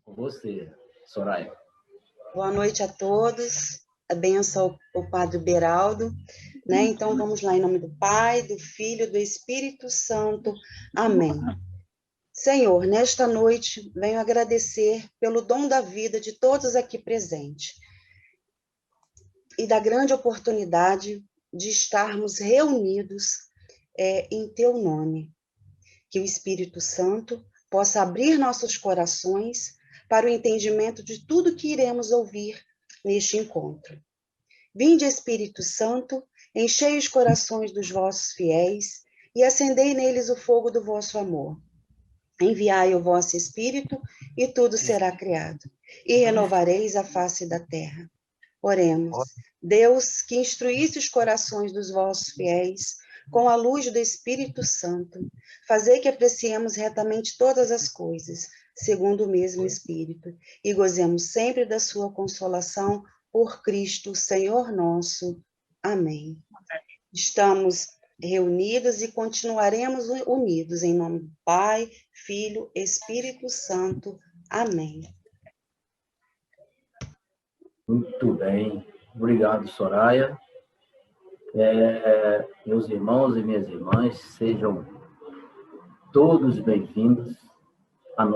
Com você, Soraya. Boa noite a todos. A bênção ao Padre Beraldo, né? Então, vamos lá, em nome do Pai, do Filho, do Espírito Santo. Amém. Senhor, nesta noite, venho agradecer pelo dom da vida de todos aqui presentes e da grande oportunidade de estarmos reunidos em Teu nome. Que o Espírito Santo possa abrir nossos corações para o entendimento de tudo que iremos ouvir neste encontro. Vinde, Espírito Santo, enchei os corações dos vossos fiéis e acendei neles o fogo do vosso amor. Enviai o vosso Espírito e tudo será criado, e renovareis a face da terra. Oremos. Deus, que instruísse os corações dos vossos fiéis com a luz do Espírito Santo, fazei que apreciemos retamente todas as coisas, segundo o mesmo Espírito, e gozemos sempre da sua consolação por Cristo, Senhor nosso. Amém. Estamos reunidos e continuaremos unidos em nome do Pai, Filho, Espírito Santo. Amém. Muito bem. Obrigado, Soraya. Meus irmãos e minhas irmãs, sejam todos bem-vindos ao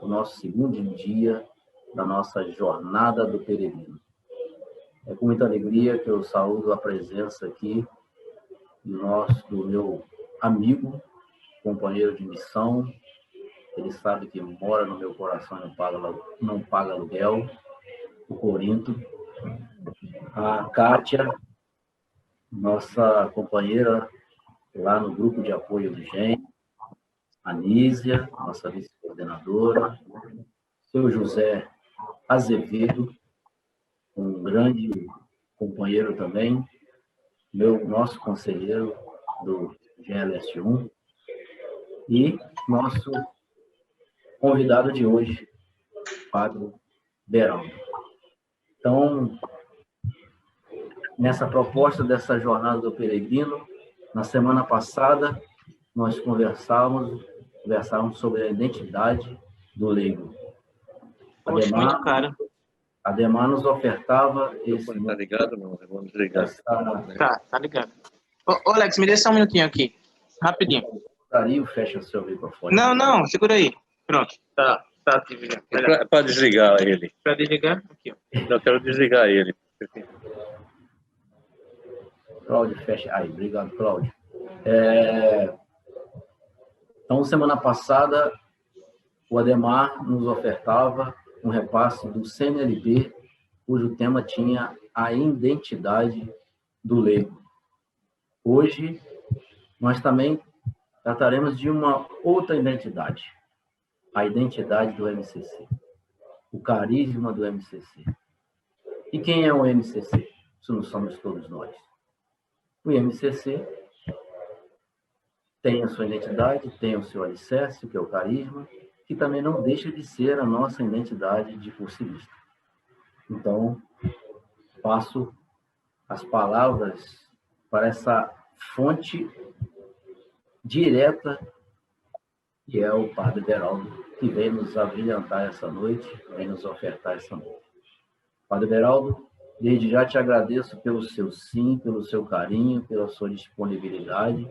nosso segundo dia da nossa Jornada do Peregrino. É com muita alegria que eu saúdo a presença aqui do meu amigo, companheiro de missão. Ele sabe que mora no meu coração e não paga aluguel, o Corinto. A Kátia, nossa companheira lá no grupo de apoio do GEM, a Nísia, nossa vice-coordenadora, seu José Azevedo, um grande companheiro também, nosso conselheiro do GLS1, e nosso convidado de hoje, Padre Beraldo. Então, nessa proposta dessa Jornada do Peregrino, na semana passada, nós conversávamos sobre a identidade do leigo. Ademar nos ofertava esse... Tá ligado, não? Vamos desligar. Tá ligado. Ô, Alex, me dê só um minutinho aqui. Rapidinho. Dario, fecha o seu microfone. Não, segura aí. Pronto. Tá ativo já. Para desligar ele. Para desligar? Aqui, ó. Eu quero desligar ele. Cláudio, fecha. Aí, obrigado, Cláudio. Então, semana passada, o Ademar nos ofertava um repasse do CNLB, cujo tema tinha a identidade do leigo. Hoje, nós também trataremos de uma outra identidade, a identidade do MCC, o carisma do MCC. E quem é o MCC? Isso não somos todos nós. O MCC tem a sua identidade, tem o seu alicerce, que é o carisma, que também não deixa de ser a nossa identidade de cursilista. Então, passo as palavras para essa fonte direta, que é o Padre Beraldo, que vem nos abrilhantar essa noite, vem nos ofertar essa noite. Padre Beraldo, desde já te agradeço pelo seu sim, pelo seu carinho, pela sua disponibilidade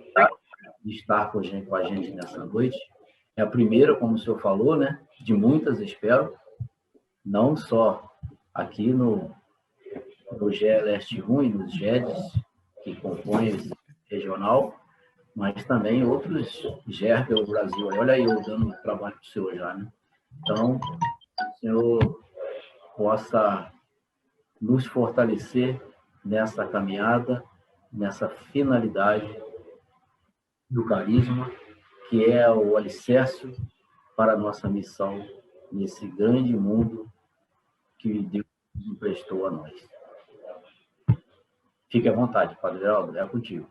de estar com a gente nessa noite. É a primeira, como o senhor falou, né? De muitas, espero, não só aqui no GLS1 e nos GEDs, que compõem esse regional, mas também outros GER pelo Brasil. Olha aí eu dando trabalho para o senhor já, né? Então, o senhor possa nos fortalecer nessa caminhada, nessa finalidade do carisma, que é o alicerce para a nossa missão nesse grande mundo que Deus emprestou a nós. Fique à vontade, Padre Beraldo, é contigo.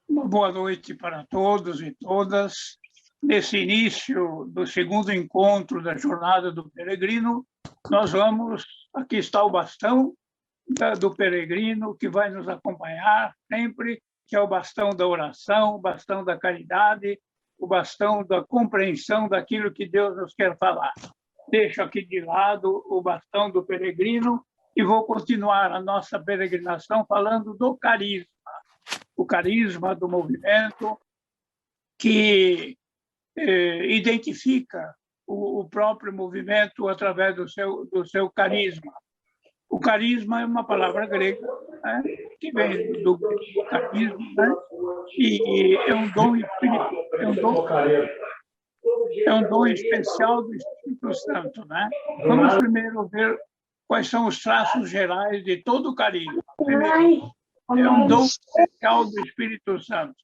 Uma boa noite para todos e todas. Nesse início do segundo encontro da Jornada do Peregrino, aqui está o bastão do peregrino que vai nos acompanhar sempre, que é o bastão da oração, o bastão da caridade, o bastão da compreensão daquilo que Deus nos quer falar. deixo aqui de lado o bastão do peregrino e vou continuar a nossa peregrinação falando do carisma. O carisma do movimento que identifica o próprio movimento através do seu carisma. O carisma é uma palavra grega, né, que vem do carisma, né, e é um dom espiritual, é um dom especial do Espírito Santo, né? Vamos primeiro ver quais são os traços gerais de todo o carisma. Primeiro, é um dom especial do Espírito Santo.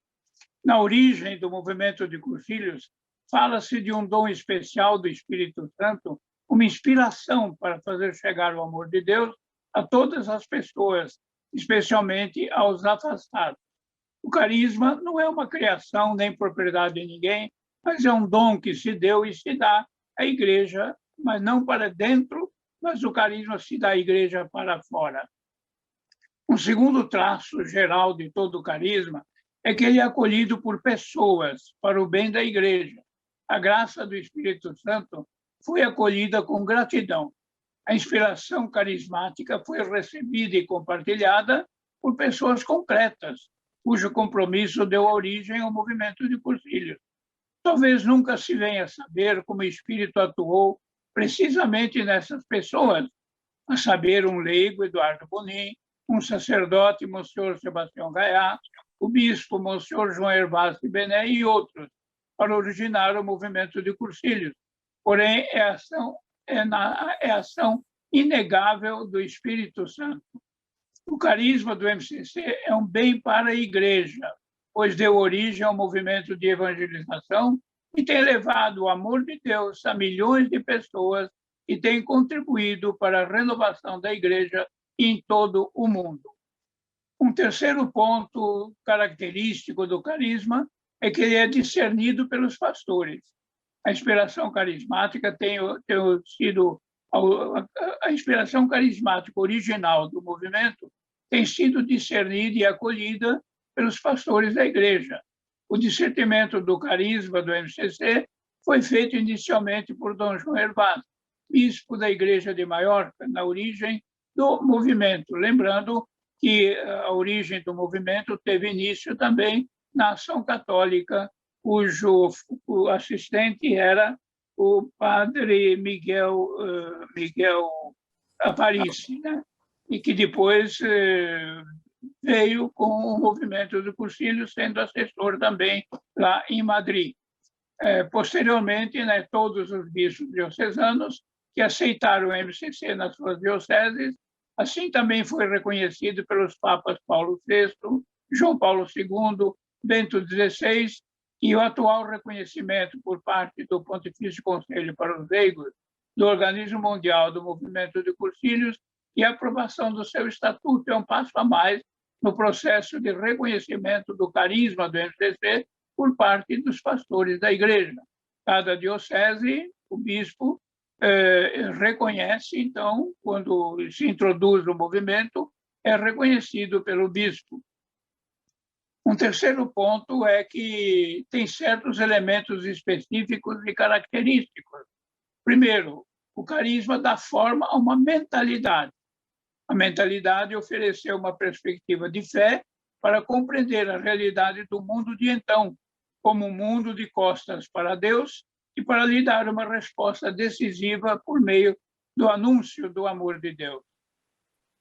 Na origem do movimento de Cursilhos, fala-se de um dom especial do Espírito Santo, uma inspiração para fazer chegar o amor de Deus a todas as pessoas, especialmente aos afastados. O carisma não é uma criação nem propriedade de ninguém, mas é um dom que se deu e se dá à igreja, mas não para dentro, mas o carisma se dá à igreja para fora. Um segundo traço geral de todo o carisma é que ele é acolhido por pessoas para o bem da igreja. A graça do Espírito Santo foi acolhida com gratidão. A inspiração carismática foi recebida e compartilhada por pessoas concretas, cujo compromisso deu origem ao movimento de Cursilhos. Talvez nunca se venha a saber como o Espírito atuou precisamente nessas pessoas, a saber, um leigo, Eduardo Bonin, um sacerdote, Monsenhor Sebastião Gaiá, o bispo, Monsenhor João Hervás de Bené e outros, para originar o movimento de Cursilhos. Porém, é ação inegável do Espírito Santo. O carisma do MCC é um bem para a igreja, pois deu origem ao movimento de evangelização e tem levado o amor de Deus a milhões de pessoas e tem contribuído para a renovação da igreja em todo o mundo. Um terceiro ponto característico do carisma é que ele é discernido pelos pastores. A inspiração carismática tem sido a inspiração carismática original do movimento tem sido discernida e acolhida pelos pastores da igreja. O discernimento do carisma do MCC foi feito inicialmente por Dom João Hervás, bispo da igreja de Maiorca, na origem do movimento. Lembrando que a origem do movimento teve início também na Ação Católica, cujo assistente era o padre Miguel Aparici, né? E que depois veio com o movimento do Cursilhos, sendo assessor também lá em Madrid. Posteriormente, né, todos os bispos diocesanos que aceitaram o MCC nas suas dioceses, assim também foi reconhecido pelos papas Paulo VI, João Paulo II, Bento XVI, e o atual reconhecimento por parte do Pontifício Conselho para os Leigos do Organismo Mundial do Movimento de Cursilhos e a aprovação do seu estatuto é um passo a mais no processo de reconhecimento do carisma do MCC por parte dos pastores da igreja. Cada diocese, o bispo, reconhece, então, quando se introduz o movimento, é reconhecido pelo bispo. Um terceiro ponto é que tem certos elementos específicos e característicos. Primeiro, o carisma dá forma a uma mentalidade. A mentalidade ofereceu uma perspectiva de fé para compreender a realidade do mundo de então, como um mundo de costas para Deus e para lhe dar uma resposta decisiva por meio do anúncio do amor de Deus.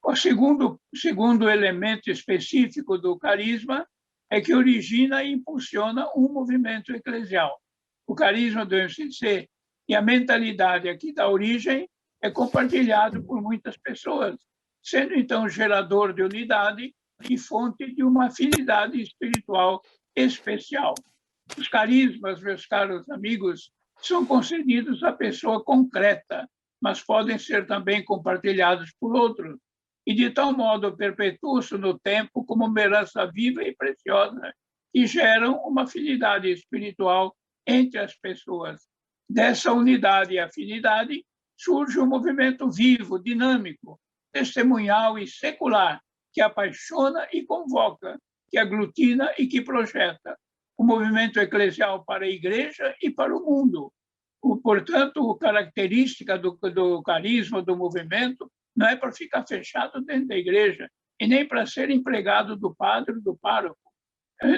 O segundo elemento específico do carisma é que origina e impulsiona um movimento eclesial. O carisma do MCC e a mentalidade a que dá origem é compartilhado por muitas pessoas, sendo então gerador de unidade e fonte de uma afinidade espiritual especial. Os carismas, meus caros amigos, são concedidos à pessoa concreta, mas podem ser também compartilhados por outros, e de tal modo perpetuam-se no tempo como uma herança viva e preciosa, que geram uma afinidade espiritual entre as pessoas. Dessa unidade e afinidade surge um movimento vivo, dinâmico, testemunhal e secular, que apaixona e convoca, que aglutina e que projeta. O movimento eclesial para a igreja e para o mundo. Portanto, a característica do carisma, do movimento, não é para ficar fechado dentro da igreja, e nem para ser empregado do padre, do pároco,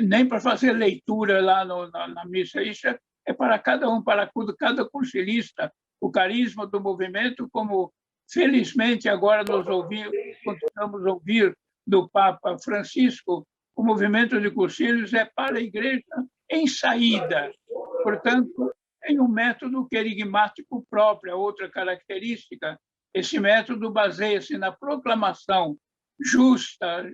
nem para fazer leitura lá na missa. Isso é para cada um, para cada cursilista. O carisma do movimento, como felizmente agora continuamos a ouvir do Papa Francisco, o movimento de cursilhos é para a igreja em saída. Portanto, tem um método querigmático próprio, a outra característica. Esse método baseia-se na proclamação justa,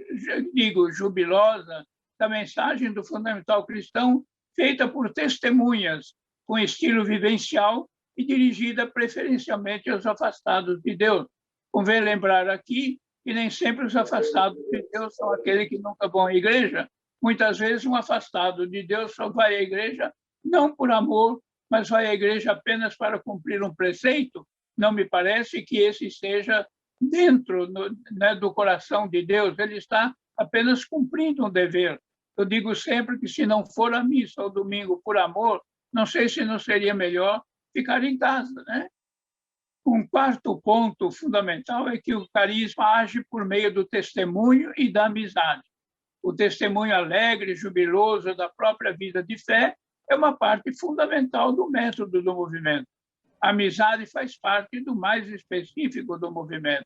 jubilosa, da mensagem do fundamental cristão, feita por testemunhas, com estilo vivencial e dirigida preferencialmente aos afastados de Deus. Convém lembrar aqui que nem sempre os afastados de Deus são aqueles que nunca vão à igreja. Muitas vezes um afastado de Deus só vai à igreja não por amor, mas vai à igreja apenas para cumprir um preceito. Não me parece que esse esteja dentro do coração de Deus. Ele está apenas cumprindo um dever. Eu digo sempre que se não for à missa ao domingo por amor, não sei se não seria melhor ficar em casa, né? Um quarto ponto fundamental é que o carisma age por meio do testemunho e da amizade. O testemunho alegre, jubiloso da própria vida de fé é uma parte fundamental do método do movimento. A amizade faz parte do mais específico do movimento.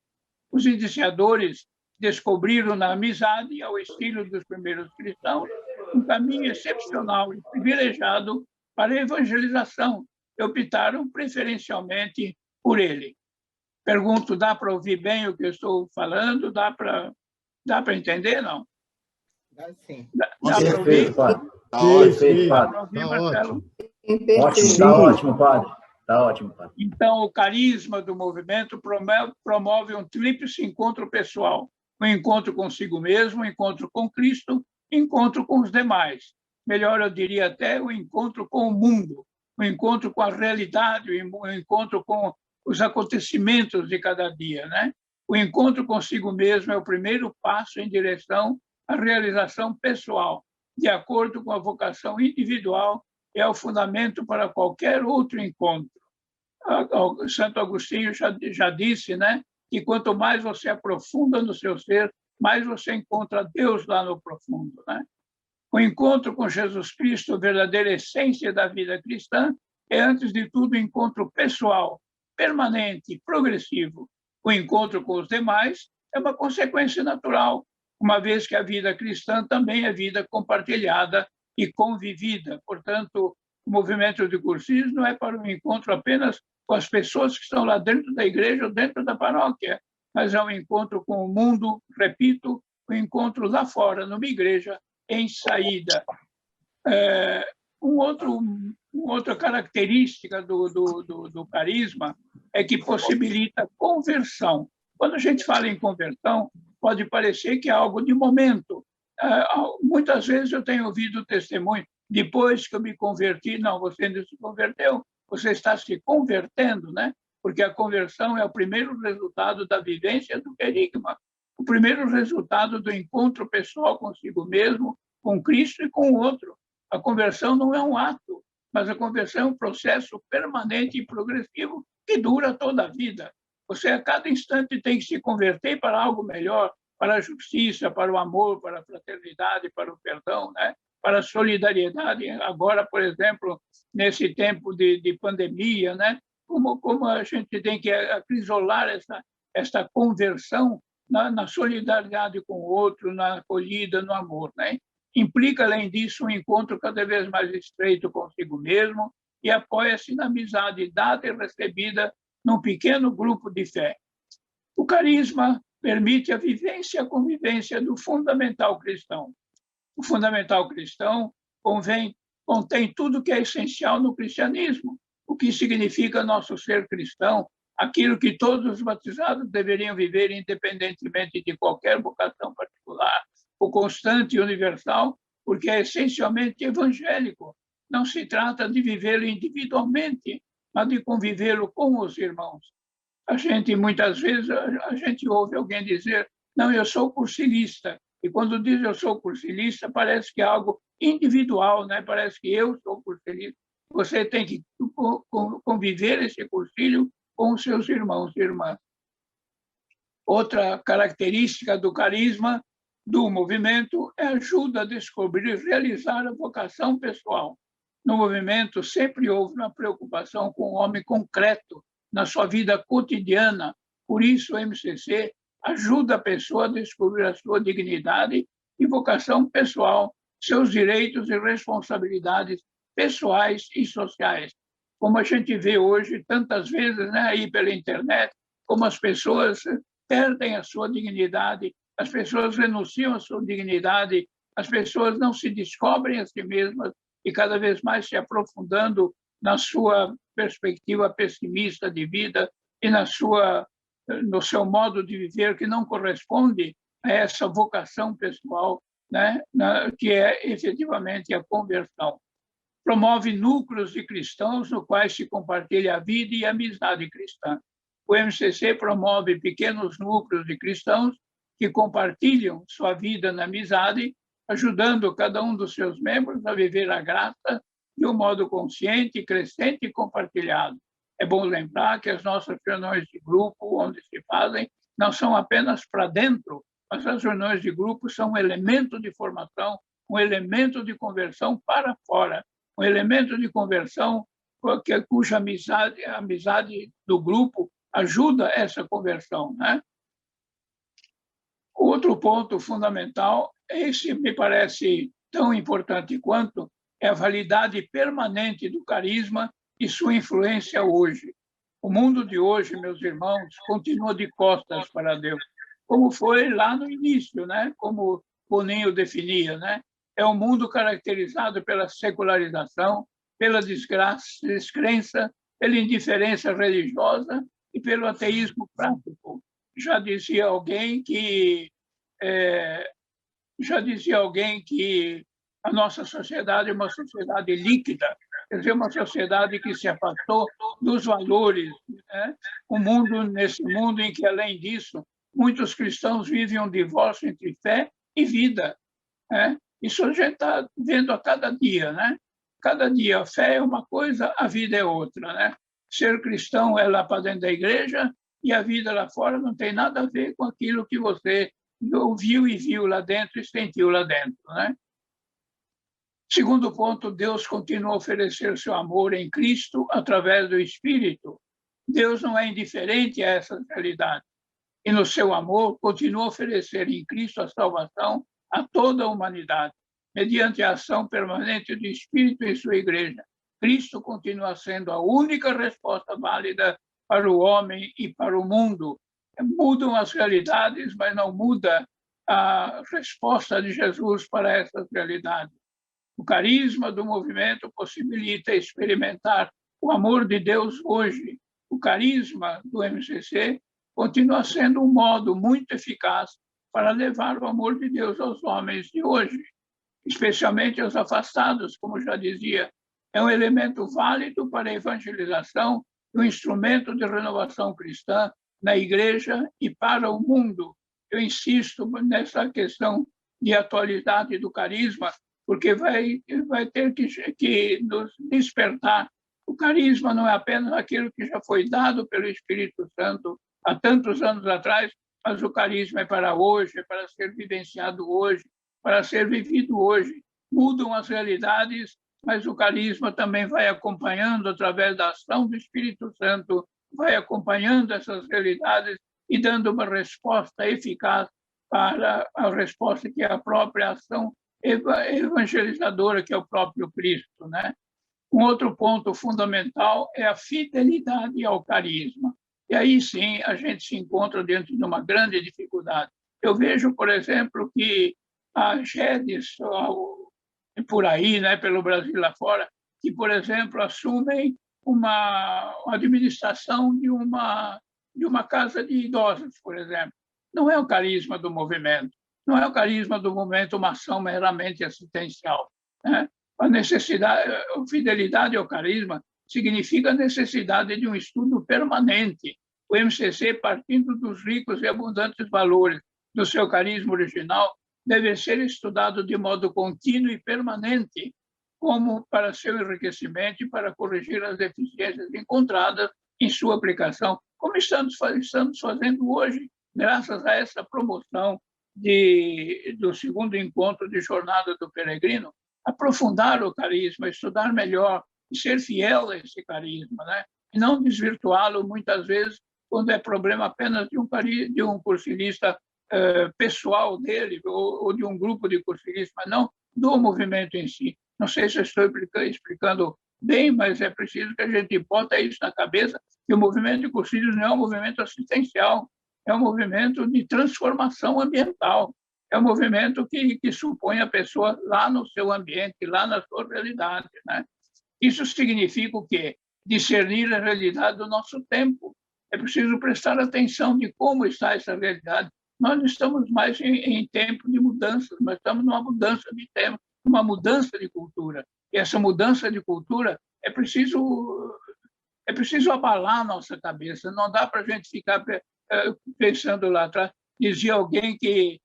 Os iniciadores descobriram na amizade, ao estilo dos primeiros cristãos, um caminho excepcional e privilegiado para a evangelização e optaram preferencialmente por ele. Pergunto, dá para ouvir bem o que eu estou falando? Dá para entender, não? Dá sim. Dá para ouvir? Padre. Sim, Dá para ouvir, Marcelo? Ótimo, está ótimo, Padre. Está ótimo, Padre. Então, o carisma do movimento promove um tríplice encontro pessoal. Um encontro consigo mesmo, um encontro com Cristo, um encontro com os demais. Melhor, eu diria até o encontro com o mundo, o encontro com a realidade, o encontro com os acontecimentos de cada dia, né? O encontro consigo mesmo é o primeiro passo em direção à realização pessoal, de acordo com a vocação individual, é o fundamento para qualquer outro encontro. Santo Agostinho já disse, né, que quanto mais você aprofunda no seu ser, mais você encontra Deus lá no profundo, né? O encontro com Jesus Cristo, a verdadeira essência da vida cristã, é, antes de tudo, um encontro pessoal, permanente, progressivo. O encontro com os demais é uma consequência natural, uma vez que a vida cristã também é vida compartilhada e convivida. Portanto, o movimento de cursilhos não é para um encontro apenas com as pessoas que estão lá dentro da igreja ou dentro da paróquia, mas é um encontro com o mundo, repito, um encontro lá fora, numa igreja, em saída. Outra característica do carisma é que possibilita conversão. Quando a gente fala em conversão, pode parecer que é algo de momento. Muitas vezes eu tenho ouvido o testemunho, depois que eu me converti, não, você não se converteu, você está se convertendo, né? Porque a conversão é o primeiro resultado da vivência do querigma, o primeiro resultado do encontro pessoal consigo mesmo, com Cristo e com o outro. A conversão não é um ato, mas a conversão é um processo permanente e progressivo que dura toda a vida. Você, a cada instante, tem que se converter para algo melhor, para a justiça, para o amor, para a fraternidade, para o perdão, né? Para a solidariedade. Agora, por exemplo, nesse tempo de pandemia, né? Como a gente tem que acrisolar essa conversão na solidariedade com o outro, na acolhida, no amor, né? Implica, além disso, um encontro cada vez mais estreito consigo mesmo e apoia-se na amizade dada e recebida num pequeno grupo de fé. O carisma permite a vivência e a convivência do fundamental cristão. O fundamental cristão contém tudo que é essencial no cristianismo, o que significa nosso ser cristão, aquilo que todos os batizados deveriam viver independentemente de qualquer vocação particular, o constante e universal, porque é essencialmente evangélico. Não se trata de vivê-lo individualmente, mas de convivê-lo com os irmãos. Muitas vezes, a gente ouve alguém dizer, não, eu sou cursilista. E quando diz eu sou cursilista, parece que é algo individual, né? Parece que eu sou cursilista. você tem que conviver esse cursilho com os seus irmãos e irmãs. Outra característica do carisma do movimento é a ajuda a descobrir e realizar a vocação pessoal. No movimento sempre houve uma preocupação com o homem concreto na sua vida cotidiana. Por isso, o MCC ajuda a pessoa a descobrir a sua dignidade e vocação pessoal, seus direitos e responsabilidades pessoais e sociais. Como a gente vê hoje tantas vezes, né, aí pela internet, como as pessoas perdem a sua dignidade, as pessoas renunciam à sua dignidade, as pessoas não se descobrem a si mesmas e cada vez mais se aprofundando na sua perspectiva pessimista de vida e no seu modo de viver que não corresponde a essa vocação pessoal, né, que é efetivamente a conversão. Promove núcleos de cristãos no quais se compartilha a vida e a amizade cristã. O MCC promove pequenos núcleos de cristãos que compartilham sua vida na amizade, ajudando cada um dos seus membros a viver a graça de um modo consciente, crescente e compartilhado. É bom lembrar que as nossas reuniões de grupo, onde se fazem, não são apenas para dentro, mas as reuniões de grupo são um elemento de formação, um elemento de conversão para fora, um elemento de conversão cuja a amizade do grupo ajuda essa conversão, né? Outro ponto fundamental, esse me parece tão importante quanto, é a validade permanente do carisma e sua influência hoje. O mundo de hoje, meus irmãos, continua de costas para Deus, como foi lá no início, né? Como Boninho definia, né? É um mundo caracterizado pela secularização, pela descrença, pela indiferença religiosa e pelo ateísmo prático. Já dizia alguém que a nossa sociedade é uma sociedade líquida, quer dizer, uma sociedade que se afastou dos valores, né? Nesse mundo em que, além disso, muitos cristãos vivem um divórcio entre fé e vida, né? Isso a gente está vendo a cada dia, né? Cada dia a fé é uma coisa, a vida é outra, né? Ser cristão é lá para dentro da igreja e a vida lá fora não tem nada a ver com aquilo que você ouviu e viu lá dentro e sentiu lá dentro, né? Segundo ponto, Deus continua a oferecer seu amor em Cristo através do Espírito. Deus não é indiferente a essa realidade. E no seu amor, continua a oferecer em Cristo a salvação a toda a humanidade, mediante a ação permanente do Espírito em sua igreja. Cristo continua sendo a única resposta válida para o homem e para o mundo. Mudam as realidades, mas não muda a resposta de Jesus para essas realidades. O carisma do movimento possibilita experimentar o amor de Deus hoje. O carisma do MCC continua sendo um modo muito eficaz para levar o amor de Deus aos homens de hoje, especialmente aos afastados, como já dizia. É um elemento válido para a evangelização, um instrumento de renovação cristã na igreja e para o mundo. Eu insisto nessa questão de atualidade do carisma, porque vai ter que nos despertar. O carisma não é apenas aquilo que já foi dado pelo Espírito Santo há tantos anos atrás, mas o carisma é para hoje, é para ser vivenciado hoje, para ser vivido hoje. Mudam as realidades, mas o carisma também vai acompanhando, através da ação do Espírito Santo, vai acompanhando essas realidades e dando uma resposta eficaz para a resposta que é a própria ação evangelizadora, que é o próprio Cristo, né? Um outro ponto fundamental é a fidelidade ao carisma. E aí sim a gente se encontra diante de uma grande dificuldade. Eu vejo, por exemplo, que as redes por aí, né, pelo Brasil lá fora, que, por exemplo, assumem uma administração de uma casa de idosos, por exemplo. Não é o carisma do movimento. Não é o carisma do movimento uma ação meramente assistencial, né? A fidelidade ao carisma significa a necessidade de um estudo permanente. O MCC, partindo dos ricos e abundantes valores do seu carisma original, deve ser estudado de modo contínuo e permanente. como para seu enriquecimento e para corrigir as deficiências encontradas em sua aplicação, como estamos fazendo hoje, graças a essa promoção do segundo encontro de Jornada do Peregrino, aprofundar o carisma, estudar melhor e ser fiel a esse carisma, né? E não desvirtuá-lo muitas vezes quando é problema apenas de um cursilista pessoal dele ou de um grupo de cursilistas, mas não do movimento em si. Não sei se eu estou explicando bem, mas é preciso que a gente bota isso na cabeça, que o movimento de cursilhos não é um movimento assistencial, é um movimento de transformação ambiental, é um movimento que supõe a pessoa lá no seu ambiente, lá na sua realidade, né? Isso significa o quê? Discernir a realidade do nosso tempo. É preciso prestar atenção de como está essa realidade. Nós não estamos mais em tempo de mudanças, mas estamos numa mudança de tempo, uma mudança de cultura. E essa mudança de cultura é preciso abalar a nossa cabeça. Não dá para a gente ficar pensando lá atrás. Dizia alguém que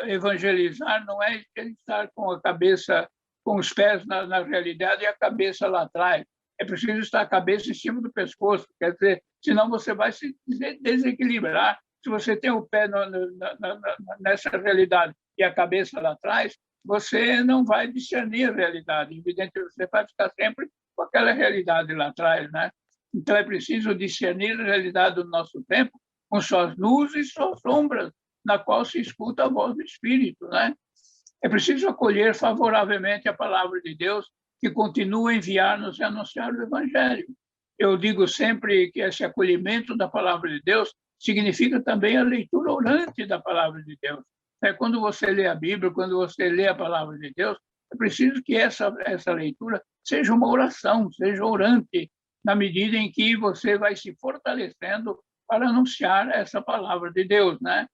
evangelizar não é estar com a cabeça, com os pés na realidade e a cabeça lá atrás. É preciso estar a cabeça em cima do pescoço. Quer dizer, senão você vai se desequilibrar. Se você tem o pé nessa realidade e a cabeça lá atrás, você não vai discernir a realidade. Evidentemente, você vai ficar sempre com aquela realidade lá atrás, né? Então, é preciso discernir a realidade do nosso tempo com suas luzes e suas sombras, na qual se escuta a voz do Espírito, né? É preciso acolher favoravelmente a palavra de Deus, que continua a enviar-nos e anunciar o Evangelho. Eu digo sempre que esse acolhimento da palavra de Deus significa também a leitura orante da palavra de Deus. Quando você lê a Bíblia, quando você lê a palavra de Deus, é preciso que essa leitura seja uma oração, seja orante, na medida em que você vai se fortalecendo para anunciar essa palavra de Deus, né?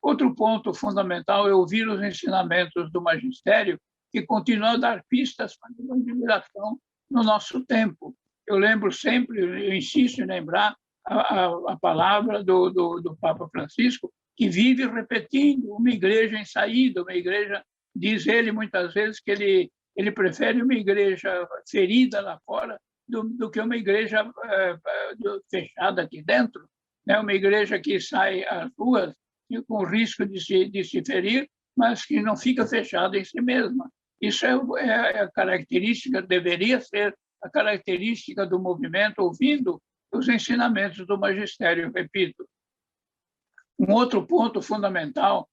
Outro ponto fundamental é ouvir os ensinamentos do magistério, que continua a dar pistas para a evangelização no nosso tempo. Eu lembro sempre, eu insisto em lembrar a palavra do Papa Francisco, que vive repetindo: uma igreja em saída, uma igreja, diz ele muitas vezes que ele prefere uma igreja ferida lá fora do que uma igreja fechada aqui dentro, né? Uma igreja que sai às ruas com risco de se ferir, mas que não fica fechada em si mesma. Isso é a característica, deveria ser a característica do movimento, ouvindo os ensinamentos do magistério, repito. Um outro ponto fundamental,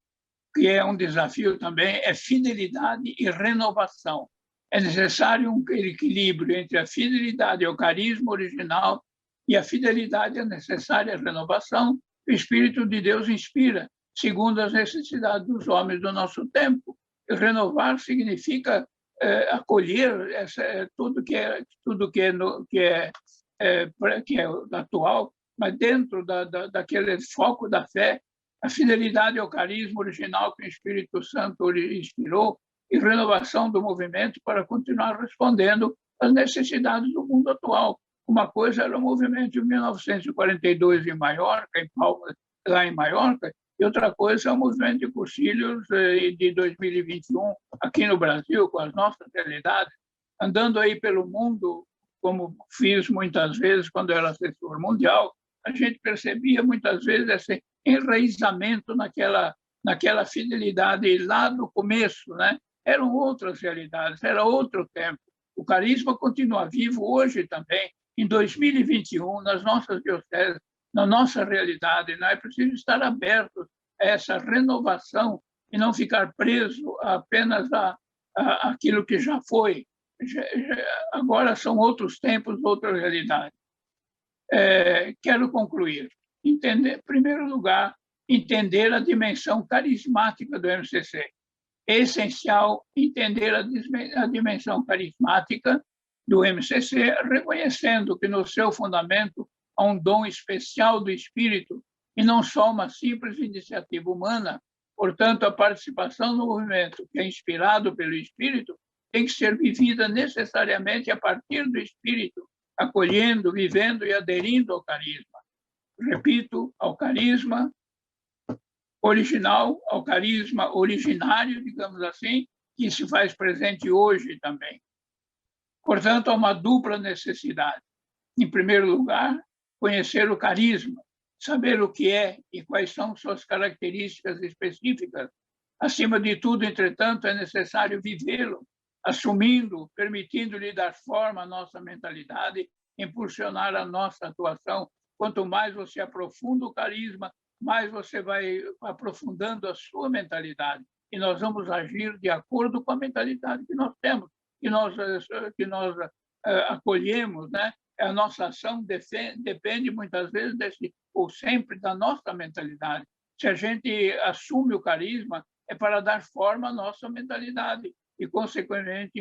que é um desafio também, é fidelidade e renovação. É necessário um equilíbrio entre a fidelidade ao carisma original e a fidelidade à necessária renovação que o Espírito de Deus inspira, segundo as necessidades dos homens do nosso tempo. E renovar significa acolher tudo que é atual, mas dentro daquele foco da fé, a fidelidade ao carisma original que o Espírito Santo inspirou e renovação do movimento para continuar respondendo às necessidades do mundo atual. Uma coisa era o movimento de 1942 em Maiorca, lá em Maiorca, e outra coisa é o movimento de cursilhos de 2021 aqui no Brasil, com as nossas realidades, andando aí pelo mundo, como fiz muitas vezes quando era assessor mundial. A gente percebia muitas vezes esse enraizamento naquela fidelidade lá no começo, né? Eram outras realidades, era outro tempo. O carisma continua vivo hoje também, em 2021, nas nossas dioceses, na nossa realidade. Não é preciso estar aberto a essa renovação e não ficar preso apenas àquilo que já foi. Agora são outros tempos, outra realidade. Quero concluir. Em primeiro lugar, entender a dimensão carismática do MCC. É essencial entender a dimensão carismática do MCC, reconhecendo que no seu fundamento há um dom especial do Espírito e não só uma simples iniciativa humana. Portanto, a participação no movimento que é inspirado pelo Espírito tem que ser vivida necessariamente a partir do Espírito, acolhendo, vivendo e aderindo ao carisma. Repito, ao carisma original, ao carisma originário, digamos assim, que se faz presente hoje também. Portanto, há uma dupla necessidade. Em primeiro lugar, conhecer o carisma, saber o que é e quais são suas características específicas. Acima de tudo, entretanto, é necessário vivê-lo, assumindo, permitindo-lhe dar forma à nossa mentalidade, impulsionar a nossa atuação. Quanto mais você aprofunda o carisma, mais você vai aprofundando a sua mentalidade. E nós vamos agir de acordo com a mentalidade que nós temos, que nós acolhemos, né? A nossa ação depende muitas vezes ou sempre da nossa mentalidade. Se a gente assume o carisma, é para dar forma à nossa mentalidade e, consequentemente,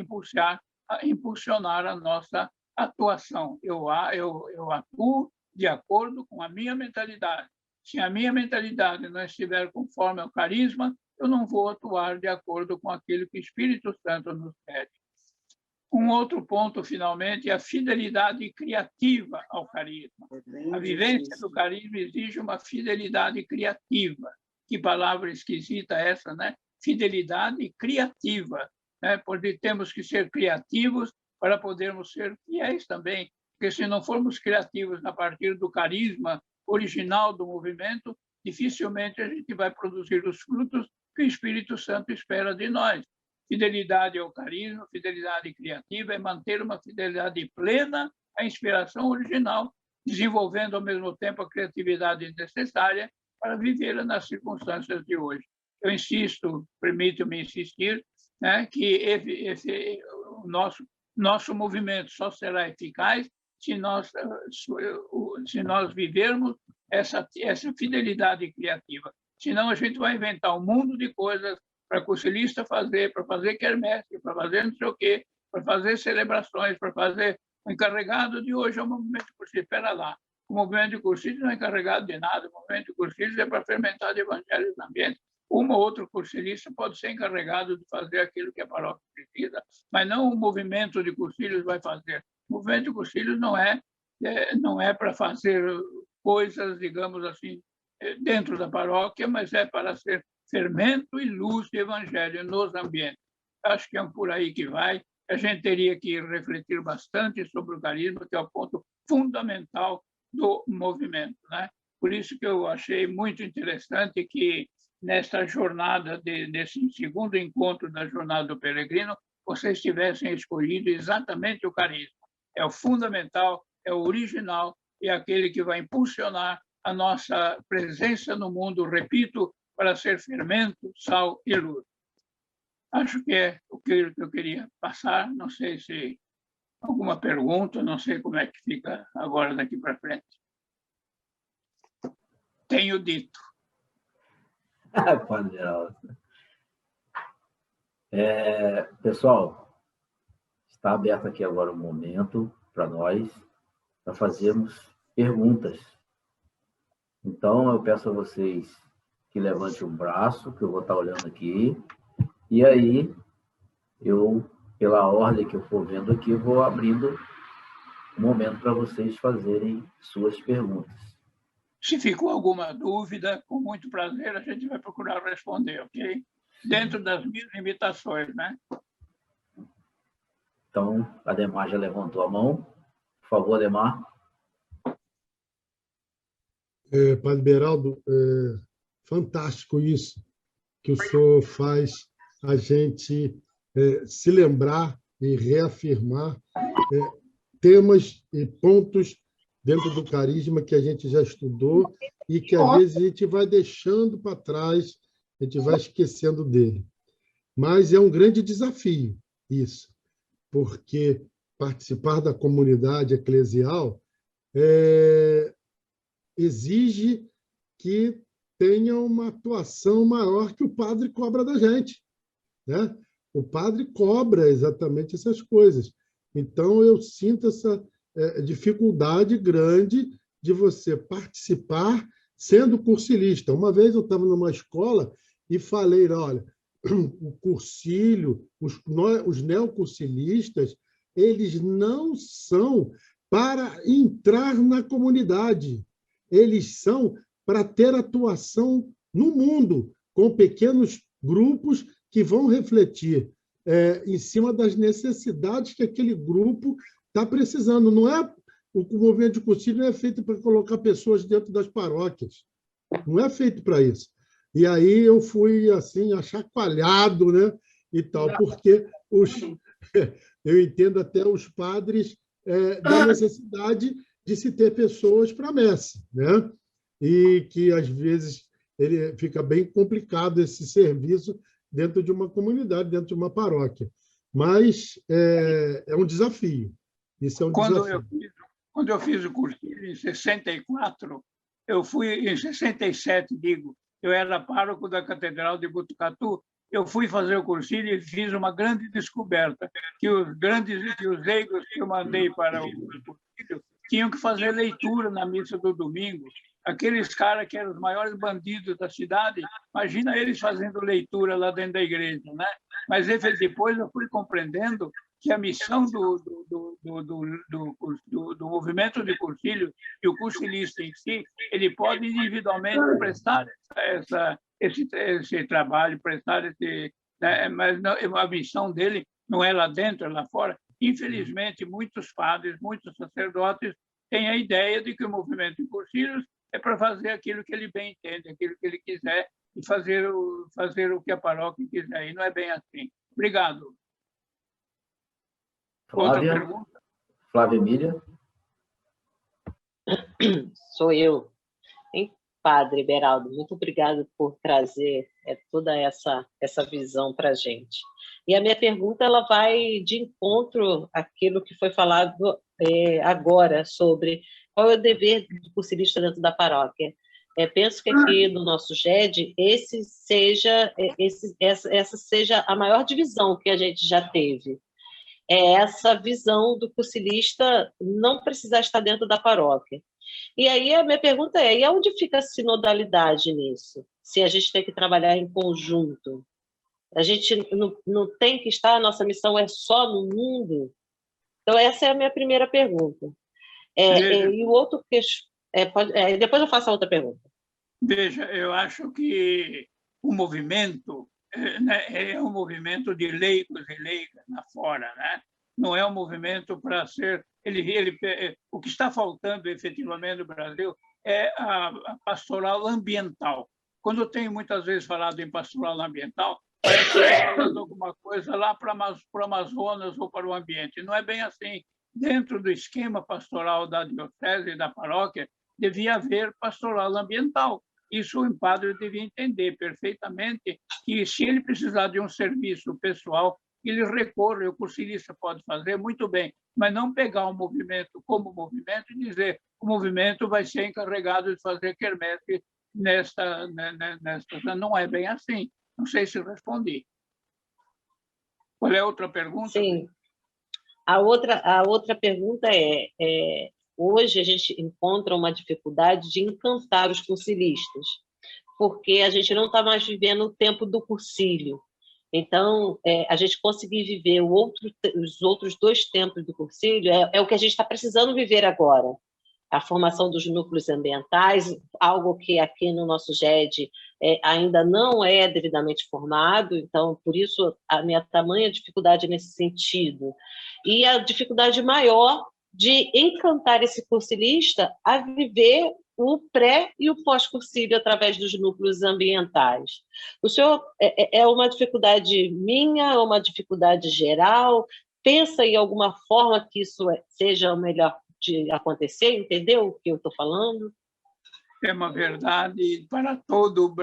impulsionar a nossa atuação. Eu atuo de acordo com a minha mentalidade. Se a minha mentalidade não estiver conforme ao carisma, eu não vou atuar de acordo com aquilo que o Espírito Santo nos pede. Um outro ponto, finalmente, é a fidelidade criativa ao carisma. A vivência do carisma exige uma fidelidade criativa. Que palavra esquisita essa, né? Fidelidade criativa, né? Porque temos que ser criativos para podermos ser fiéis também. Porque se não formos criativos a partir do carisma original do movimento, dificilmente a gente vai produzir os frutos que o Espírito Santo espera de nós. Fidelidade ao carisma, fidelidade criativa é manter uma fidelidade plena à inspiração original, desenvolvendo ao mesmo tempo a criatividade necessária para vivê-la nas circunstâncias de hoje. Eu insisto, permito-me insistir, né, que o nosso movimento só será eficaz se nós vivermos essa fidelidade criativa. Senão a gente vai inventar um mundo de coisas para cursilista fazer, para fazer quermesse, para fazer não sei o quê, para fazer celebrações, para fazer... O encarregado de hoje é o movimento de cursilho. Espera lá, o movimento de cursilho não é encarregado de nada, o movimento de cursilho é para fermentar de evangelho no ambiente. Um ou outro cursilista pode ser encarregado de fazer aquilo que a paróquia precisa, mas não o movimento de cursilhos vai fazer. O movimento de cursilhos não é para fazer coisas, digamos assim, dentro da paróquia, mas é para ser fermento e luz de evangelho nos ambientes. Acho que é por aí que vai. A gente teria que refletir bastante sobre o carisma, que é o ponto fundamental do movimento, né? Por isso que eu achei muito interessante que nesta jornada, desse segundo encontro da Jornada do Peregrino, vocês tivessem escolhido exatamente o carisma. É o fundamental, é o original, é aquele que vai impulsionar a nossa presença no mundo, repito, para ser fermento, sal e luz. Acho que é o que eu queria passar. Não sei se alguma pergunta, não sei como é que fica agora daqui para frente. Tenho dito. Padre Geraldo. Pessoal, está aberto aqui agora um momento para nós, para fazermos perguntas. Então, eu peço a vocês que levantem o braço, que eu vou estar olhando aqui, e aí eu, pela ordem que eu for vendo aqui, vou abrindo um momento para vocês fazerem suas perguntas. Se ficou alguma dúvida, com muito prazer, a gente vai procurar responder, ok? Dentro das minhas limitações, né? Então, Ademar já levantou a mão. Por favor, Ademar. Padre Beraldo, fantástico isso que o senhor faz a gente se lembrar e reafirmar temas e pontos dentro do carisma que a gente já estudou e que, às vezes, a gente vai deixando para trás, a gente vai esquecendo dele. Mas é um grande desafio isso, porque participar da comunidade eclesial exige que tenha uma atuação maior que o padre cobra da gente, né? O padre cobra exatamente essas coisas. Então, eu sinto essa dificuldade grande de você participar sendo cursilista. Uma vez eu estava numa escola e falei, olha, o cursilho, os neocursilistas, eles não são para entrar na comunidade, eles são para ter atuação no mundo, com pequenos grupos que vão refletir. em cima das necessidades que aquele grupo está precisando. Não é o movimento de cursilho não é feito para colocar pessoas dentro das paróquias. Não é feito para isso. E aí eu fui assim achacoalhado, né? E tal, porque eu entendo até os padres da necessidade de se ter pessoas para a messe, né? E que às vezes ele fica bem complicado esse serviço dentro de uma comunidade, dentro de uma paróquia. Mas é um desafio. Isso é um desafio. Quando eu fiz o cursilho em 64, eu fui em 67, digo, eu era pároco da Catedral de Botucatu, eu fui fazer o cursilho e fiz uma grande descoberta, que os leigos que eu mandei para o cursilho tinham que fazer leitura na missa do domingo. Aqueles caras que eram os maiores bandidos da cidade, imagina eles fazendo leitura lá dentro da igreja, né? Mas depois eu fui compreendendo que a missão do movimento de cursilho e o cursilista em si, ele pode individualmente prestar esse trabalho, prestar mas a missão dele não é lá dentro, é lá fora. Infelizmente, muitos padres, muitos sacerdotes têm a ideia de que o movimento de cursilhos é para fazer aquilo que ele bem entende, aquilo que ele quiser, e fazer o que a paróquia quiser. E não é bem assim. Obrigado. Outra pergunta? Flávia Emília. Sou eu. Hein, Padre Beraldo, muito obrigado por trazer toda essa visão para a gente. E a minha pergunta ela vai de encontro àquilo que foi falado agora sobre qual é o dever do cursilista dentro da paróquia. Penso que aqui no nosso GED essa seja a maior divisão que a gente já teve. Essa visão do cursilista não precisar estar dentro da paróquia. E aí a minha pergunta e onde fica a sinodalidade nisso? Se a gente tem que trabalhar em conjunto. A gente não tem que estar, a nossa missão é só no mundo? Então, essa é a minha primeira pergunta. E o outro... depois eu faço a outra pergunta. Veja, eu acho que o movimento é um movimento de leigos e leigas lá fora, né? Não é um movimento para ser... o que está faltando, efetivamente, no Brasil é a pastoral ambiental. Quando eu tenho muitas vezes falado em pastoral ambiental, parece que estou falando alguma coisa lá para o Amazonas ou para o ambiente. Não é bem assim. Dentro do esquema pastoral da diocese e da paróquia, devia haver pastoral ambiental. Isso o padre devia entender perfeitamente, que se ele precisar de um serviço pessoal, ele recorre, o cursilista pode fazer muito bem, mas não pegar o movimento como movimento e dizer o movimento vai ser encarregado de fazer quermesse nesta... Não é bem assim. Não sei se respondi. Qual é a outra pergunta? Sim. A outra pergunta hoje a gente encontra uma dificuldade de encantar os cursilistas, porque a gente não está mais vivendo o tempo do cursilho. Então, a gente conseguir viver os outros 2 tempos do cursilho é o que a gente está precisando viver agora. A formação dos núcleos ambientais, algo que aqui no nosso GED ainda não é devidamente formado, então, por isso, a minha tamanha dificuldade nesse sentido. E a dificuldade maior de encantar esse cursilista a viver o pré e o pós-cursilho através dos núcleos ambientais. O senhor é uma dificuldade minha, é uma dificuldade geral? Pensa em alguma forma que isso seja o melhor de acontecer? Entendeu o que eu estou falando? É uma verdade para todo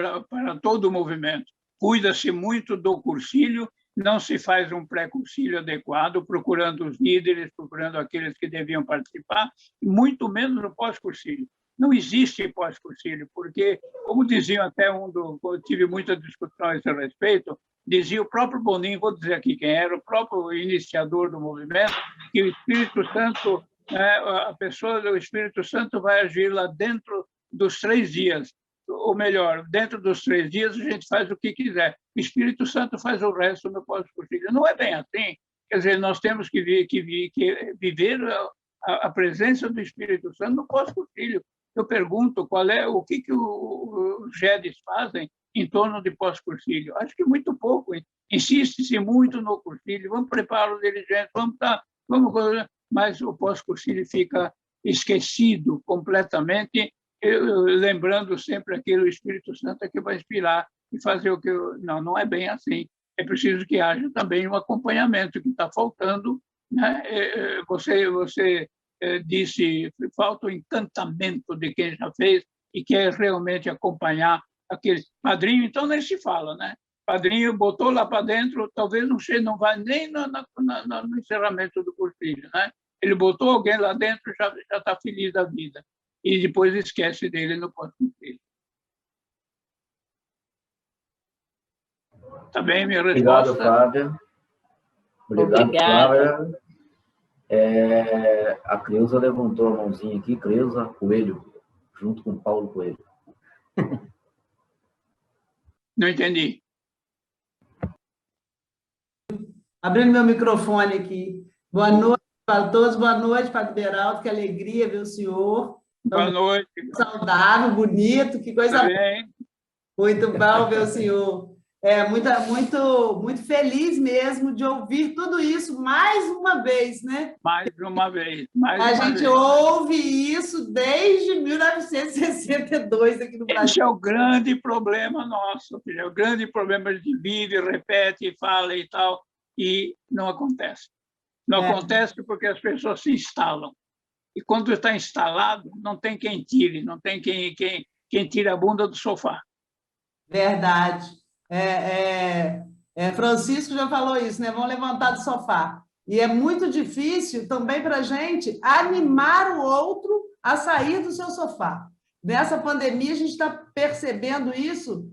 o movimento. Cuida-se muito do cursilho, não se faz um pré-cursilho adequado, procurando os líderes, procurando aqueles que deviam participar, e muito menos no pós-cursilho. Não existe pós-cursilho, porque, como diziam até eu tive muitas discussões a respeito, dizia o próprio Bonin, vou dizer aqui quem era, o próprio iniciador do movimento, que o Espírito Santo, a pessoa do Espírito Santo vai agir lá dentro dos 3 dias, ou melhor, dentro dos 3 dias a gente faz o que quiser. O Espírito Santo faz o resto no pós-cursilho. Não é bem assim. Quer dizer, nós temos que viver a presença do Espírito Santo no pós-cursilho. Eu pergunto o que os GEDs fazem em torno de pós-cursilho? Acho que muito pouco. Insiste-se muito no cursilho, vamos preparar os dirigentes, vamos, mas o pós-cursilho fica esquecido completamente, lembrando sempre aquele Espírito Santo que vai inspirar e fazer o que... Não é bem assim. É preciso que haja também um acompanhamento, que está faltando, né? Você disse, falta o encantamento de quem já fez e quer realmente acompanhar aquele padrinho, então nem se fala, né? Padrinho botou lá para dentro, talvez não vai nem no encerramento do cursilho, né? Ele botou alguém lá dentro, já está feliz da vida, e depois esquece dele no pós-cursilho. Tá bem, minha resposta? Obrigado, Flávia. Obrigado, Flávia. A Creuza levantou a mãozinha aqui, Creuza Coelho, junto com Paulo Coelho. Não entendi. Abrindo meu microfone aqui. Boa noite para todos, boa noite, Padre Beraldo, que alegria ver o senhor. Boa noite. Saudável, bonito, que coisa boa. Muito bom ver o senhor. Muito feliz mesmo de ouvir tudo isso mais uma vez, né? Mais uma vez. A gente ouve isso desde 1962 aqui no Brasil. Esse é o grande problema nosso, filho. É o grande problema de vive, repete, fala e tal, e não acontece. Não acontece porque as pessoas se instalam. E quando está instalado, não tem quem tire, não tem quem tire a bunda do sofá. Verdade. Francisco já falou isso, né? Vão levantar do sofá. E é muito difícil também para a gente animar o outro a sair do seu sofá. Nessa pandemia, a gente está percebendo isso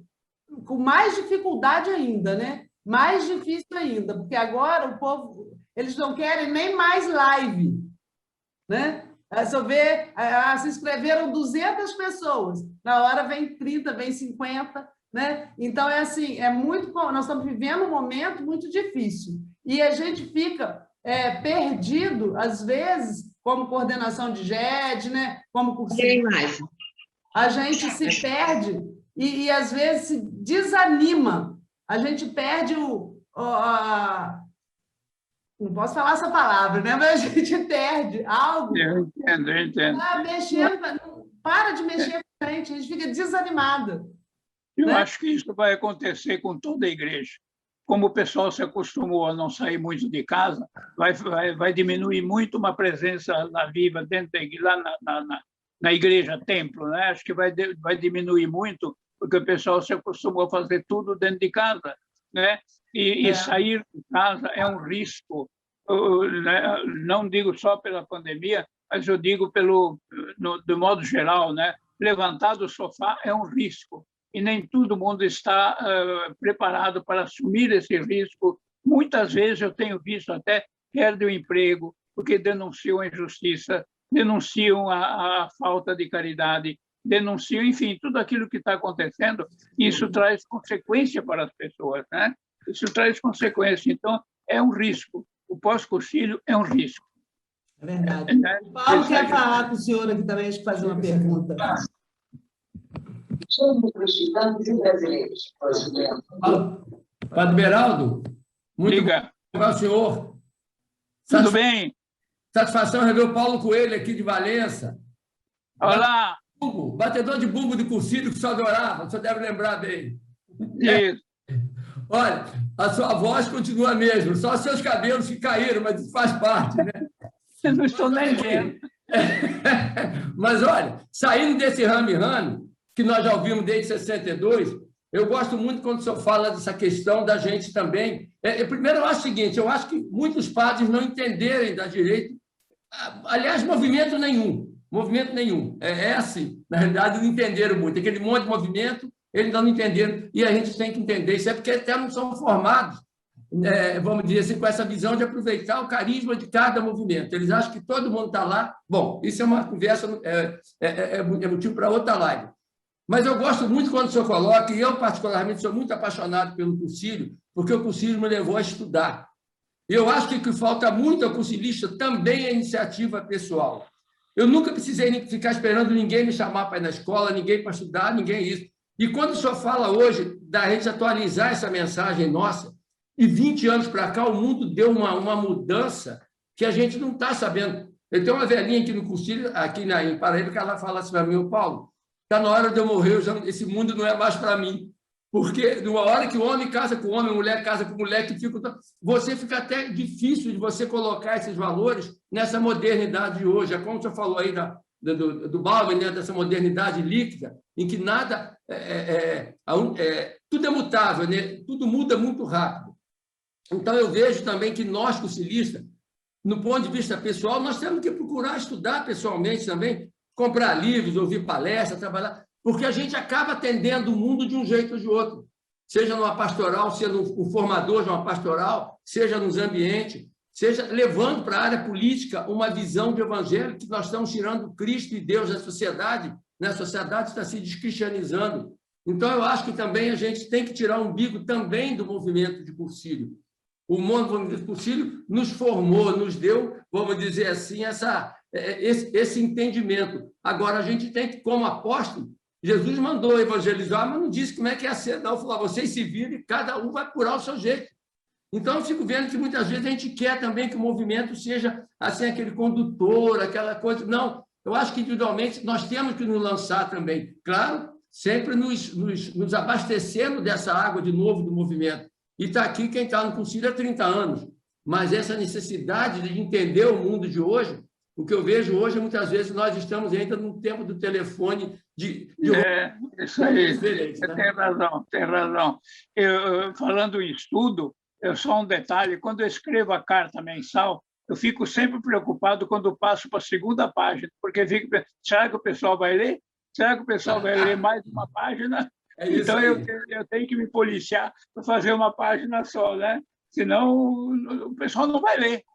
com mais dificuldade ainda, né? Mais difícil ainda, porque agora o povo, eles não querem nem mais live, né? Se inscreveram 200 pessoas, na hora vem 30, vem 50, né? Então, assim, nós estamos vivendo um momento muito difícil. E a gente fica perdido, às vezes, como coordenação de GED, né? Como cursinho. A gente se perde e, às vezes, se desanima. A gente perde não posso falar essa palavra, né? Mas a gente perde algo. Eu entendo. Para de mexer com a gente fica desanimada. Eu acho que isso vai acontecer com toda a igreja. Como o pessoal se acostumou a não sair muito de casa, vai diminuir muito uma presença lá viva dentro da igreja, lá na igreja, templo, né? Acho que vai diminuir muito, porque o pessoal se acostumou a fazer tudo dentro de casa, né? E sair de casa é um risco, né? Não digo só pela pandemia, mas eu digo do modo geral, né? Levantar do sofá é um risco. E nem todo mundo está preparado para assumir esse risco. Muitas vezes eu tenho visto até perdem o emprego porque denunciam a injustiça, denunciam a falta de caridade, denunciam, enfim, tudo aquilo que está acontecendo. Isso traz consequência para as pessoas, né? Isso traz consequência. Então, é um risco. O pós-cursilho é um risco. É verdade. O Paulo quer falar com o senhor aqui também, acho que fazer uma pergunta. Somos cristãos e brasileiros. Padre Beraldo, muito bom ao senhor. Tudo bem? Satisfação rever o Paulo Coelho aqui de Valença. Olá! Batedor de bumbo de cursilho que o senhor adorava, o senhor deve lembrar bem. Isso. Olha, a sua voz continua a mesma, só os seus cabelos que caíram, mas isso faz parte, né? Eu não estou nem vendo. Mas, olha, saindo desse rame-rame, que nós já ouvimos desde 62, eu gosto muito quando o senhor fala dessa questão da gente também. Primeiro, eu acho o seguinte, eu acho que muitos padres não entenderem da direita, aliás, movimento nenhum. É assim, na realidade, não entenderam muito. Aquele monte de movimento, eles ainda não entenderam, e a gente tem que entender. Isso é porque até não são formados, vamos dizer assim, com essa visão de aproveitar o carisma de cada movimento. Eles acham que todo mundo está lá. Bom, isso é uma conversa, é motivo para outra live. Mas eu gosto muito quando o senhor coloca, e eu, particularmente, sou muito apaixonado pelo cursilho, porque o cursilho me levou a estudar. Eu acho que o que falta muito ao cursilista também é iniciativa pessoal. Eu nunca precisei ficar esperando ninguém me chamar para ir na escola, ninguém para estudar, ninguém isso. E quando o senhor fala hoje da gente atualizar essa mensagem nossa, e 20 anos para cá o mundo deu uma mudança que a gente não está sabendo. Eu tenho uma velhinha aqui no Cursilho, aqui em Paraíba, que ela fala assim para mim: Paulo, está na hora de eu morrer, esse mundo não é mais para mim. Porque numa hora que o homem casa com o homem, a mulher casa com a mulher, você fica até difícil de você colocar esses valores nessa modernidade de hoje. É como você falou aí do Bauman, né, dessa modernidade líquida, em que nada tudo é mutável, né? Tudo muda muito rápido. Então, eu vejo também que nós, cursilistas, no ponto de vista pessoal, nós temos que procurar estudar pessoalmente também, comprar livros, ouvir palestras, trabalhar, porque a gente acaba atendendo o mundo de um jeito ou de outro, seja numa pastoral, seja no formador de uma pastoral, seja nos ambientes, seja levando para a área política uma visão de evangelho, que nós estamos tirando Cristo e Deus da sociedade, né? A sociedade está se descristianizando. Então, eu acho que também a gente tem que tirar um umbigo também do movimento de Cursilho. O movimento de Cursilho nos formou, nos deu, vamos dizer assim, esse entendimento. Agora, a gente tem que, como apóstolo, Jesus mandou evangelizar, mas não disse como é que ia ser, não. Falou: vocês se viram e cada um vai curar o seu jeito. Então, eu fico vendo que muitas vezes a gente quer também que o movimento seja assim, aquele condutor, aquela coisa. Não, eu acho que individualmente nós temos que nos lançar também. Claro, sempre nos abastecendo dessa água de novo do movimento. E está aqui quem está no Cursilho há 30 anos. Mas essa necessidade de entender o mundo de hoje, o que eu vejo hoje, muitas vezes, nós estamos ainda no tempo do telefone isso aí, né? Tem razão. Falando em estudo, só um detalhe: quando eu escrevo a carta mensal, eu fico sempre preocupado quando passo para a segunda página, porque fico pensando: será que o pessoal vai ler? Será que o pessoal vai ler mais uma página? Então, eu tenho que me policiar para fazer uma página só, né? Senão o pessoal não vai ler.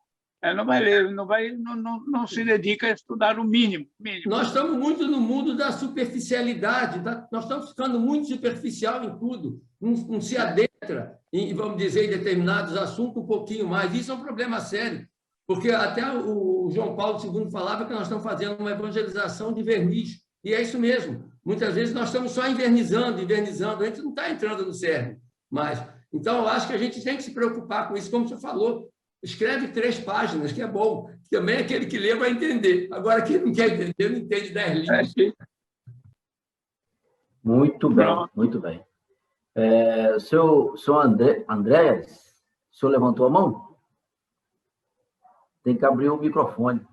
Não vai ler, não se dedica a estudar o mínimo. Nós estamos muito no mundo da superficialidade, nós estamos ficando muito superficial em tudo, não se adentra, vamos dizer, em determinados assuntos um pouquinho mais. Isso é um problema sério, porque até o João Paulo II falava que nós estamos fazendo uma evangelização de verniz, e é isso mesmo. Muitas vezes nós estamos só invernizando, a gente não está entrando no cerne mais. Então, eu acho que a gente tem que se preocupar com isso, como você falou. Escreve 3 páginas, que é bom. Também aquele que lê vai entender. Agora, quem não quer entender, não entende 10 linhas. Muito bem, muito bem. Seu Andréas, o senhor levantou a mão? Tem que abrir o microfone.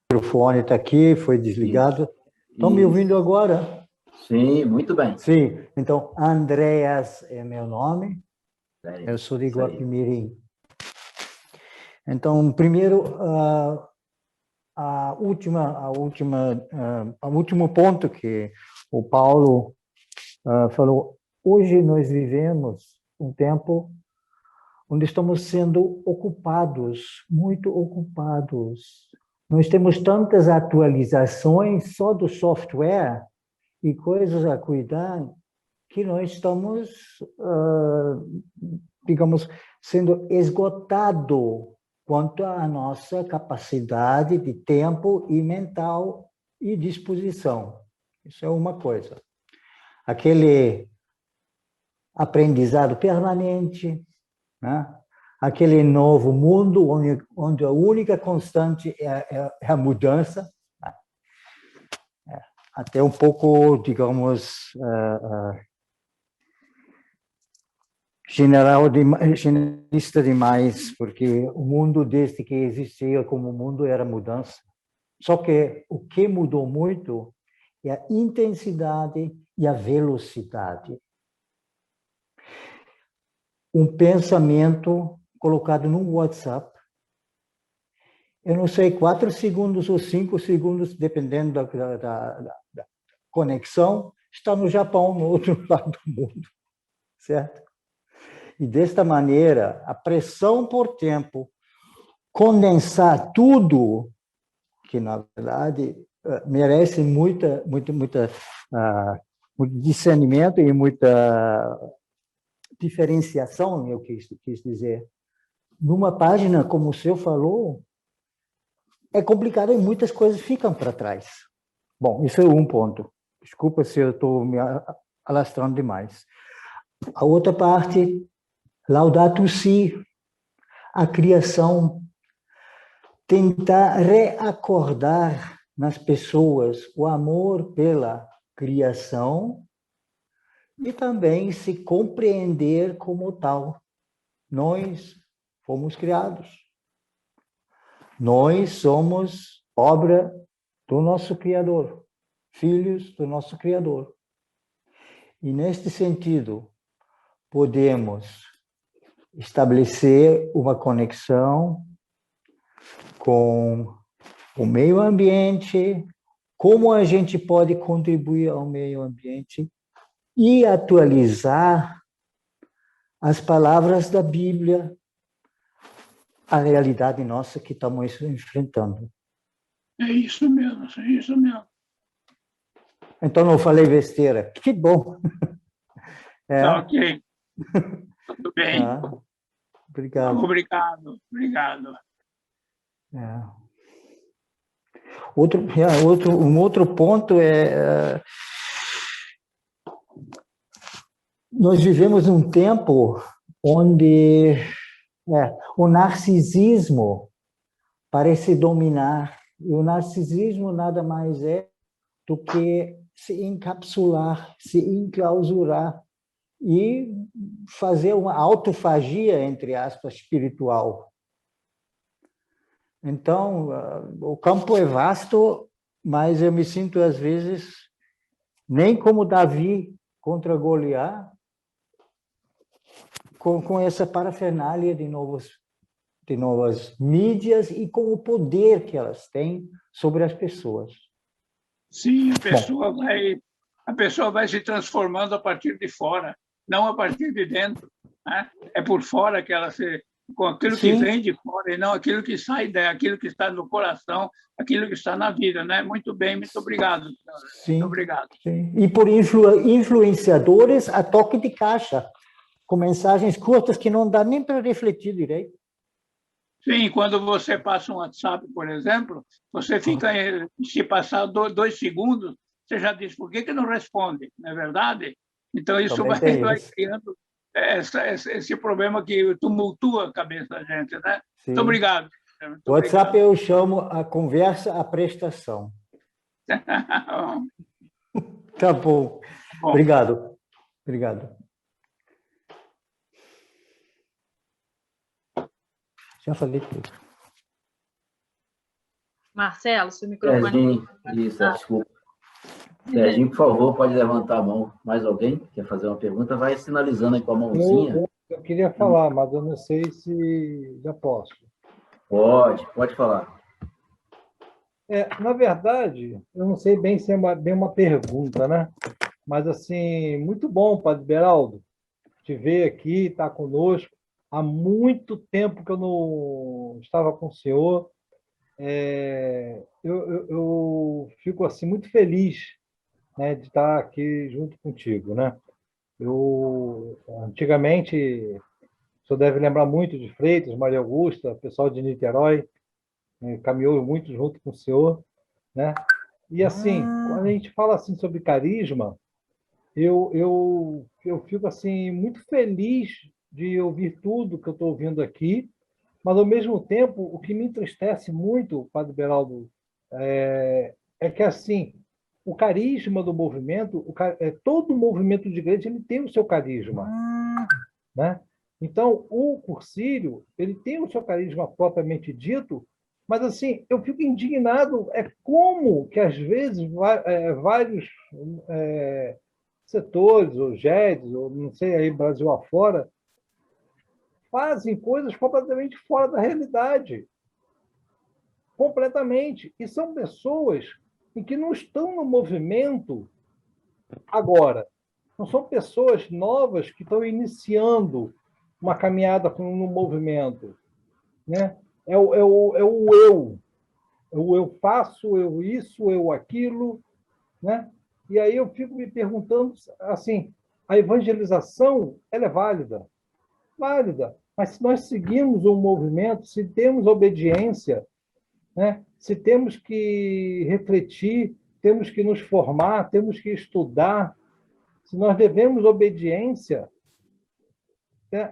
O microfone está aqui, foi desligado. Estão me ouvindo agora? Sim, muito bem. Sim, então, Andréas é meu nome, eu sou de Guapimirim. Então, primeiro, o último ponto que o Paulo falou: hoje nós vivemos um tempo onde estamos sendo ocupados, muito ocupados. Nós temos tantas atualizações só do software e coisas a cuidar, que nós estamos, digamos, sendo esgotado quanto à nossa capacidade de tempo e mental e disposição. Isso é uma coisa. Aquele aprendizado permanente, né? Aquele novo mundo onde a única constante é a mudança, até um pouco, digamos, generalista demais, porque o mundo, desde que existia como mundo, era mudança. Só que o que mudou muito é a intensidade e a velocidade. Um pensamento colocado no WhatsApp, eu não sei, 4 segundos ou 5 segundos, dependendo da conexão, está no Japão, no outro lado do mundo, certo? E desta maneira, a pressão por tempo, condensar tudo, que na verdade merece muito discernimento e muita diferenciação, eu quis dizer. Numa página, como o senhor falou, é complicado e muitas coisas ficam para trás. Bom, isso é um ponto. Desculpa se eu estou me alastrando demais. A outra parte, Laudato Si, a criação, tentar reacordar nas pessoas o amor pela criação e também se compreender como tal. Nós fomos criados. Nós somos obra do nosso Criador, filhos do nosso Criador. E, neste sentido, podemos estabelecer uma conexão com o meio ambiente, como a gente pode contribuir ao meio ambiente e atualizar as palavras da Bíblia à realidade nossa que estamos enfrentando. É isso mesmo, é isso mesmo. Então, não falei besteira. Que bom. Tá ok. Tudo bem. Obrigado. Obrigado. Um outro ponto é... Nós vivemos um tempo onde o narcisismo parece dominar. E o narcisismo nada mais é do que se encapsular, se enclausurar e fazer uma autofagia, entre aspas, espiritual. Então, o campo é vasto, mas eu me sinto, às vezes, nem como Davi contra Goliat, com essa parafernália de novas mídias e com o poder que elas têm sobre as pessoas. Sim, a pessoa vai se transformando a partir de fora, não a partir de dentro, né? É por fora que ela com aquilo que vem de fora e não aquilo que sai aquilo que está no coração, aquilo que está na vida, né? Muito bem, muito obrigado. Sim, muito obrigado. Sim. E por influenciadores a toque de caixa, com mensagens curtas que não dá nem para refletir direito. Sim, quando você passa um WhatsApp, por exemplo, você fica, se passar 2 segundos, você já diz, por que não responde? Não é verdade? Então, isso vai criando esse problema que tumultua a cabeça da gente, né? Sim. Muito obrigado. O WhatsApp eu chamo a conversa à prestação. Tá bom. Obrigado. Já falei tudo. Marcelo, seu microfone... Desculpa. Serginho, por favor, pode levantar a mão. Mais alguém quer fazer uma pergunta? Vai sinalizando aí com a mãozinha. Eu queria falar, mas eu não sei se já posso. Pode falar. Na verdade, eu não sei bem se é bem uma pergunta, né? Mas, assim, muito bom, Padre Beraldo, te ver aqui, estar conosco. Há muito tempo que eu não estava com o senhor. Eu fico assim, muito feliz, né, de estar aqui junto contigo. Né? Antigamente, o senhor deve lembrar muito de Freitas, Maria Augusta, pessoal de Niterói, caminhou muito junto com o senhor. Né? E, assim, quando a gente fala assim, sobre carisma, eu fico assim, muito feliz de ouvir tudo que eu estou ouvindo aqui, mas, ao mesmo tempo, o que me entristece muito, Padre Beraldo, é que, assim, o carisma do movimento, todo movimento de igreja ele tem o seu carisma. Né? Então, o Cursilho ele tem o seu carisma propriamente dito, mas, assim, eu fico indignado, como que, às vezes, vários setores, ou GEDs, ou não sei, aí Brasil afora, fazem coisas completamente fora da realidade. Completamente. E são pessoas que não estão no movimento agora. Não são pessoas novas que estão iniciando uma caminhada no movimento. Né? É o eu. Eu faço, eu isso, eu aquilo. Né? E aí eu fico me perguntando, assim, a evangelização ela é válida. Válida. Mas se nós seguimos um movimento, se temos obediência, né? Se temos que refletir, temos que nos formar, temos que estudar, se nós devemos obediência,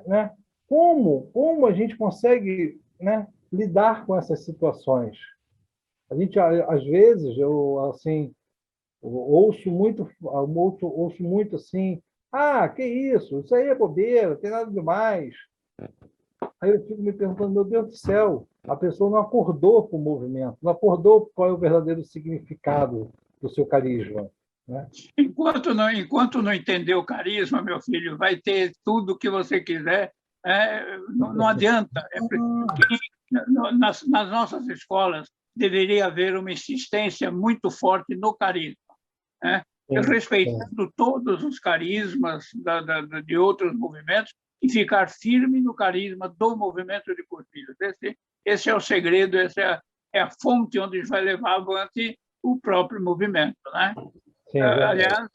né? Como a gente consegue, né, lidar com essas situações? A gente, às vezes, ouço muito assim, que isso aí é bobeira, não tem nada demais. Aí eu fico me perguntando, meu Deus do céu, a pessoa não acordou com o movimento, não acordou qual é o verdadeiro significado do seu carisma. Né? Enquanto não entender o carisma, meu filho, vai ter tudo o que você quiser, não adianta. Nas nossas escolas deveria haver uma insistência muito forte no carisma, né? Respeitando todos os carismas de outros movimentos e ficar firme no carisma do movimento de Cursilhos. Esse é o segredo, essa é a fonte onde vai levar avante o próprio movimento, né? Sim, aliás,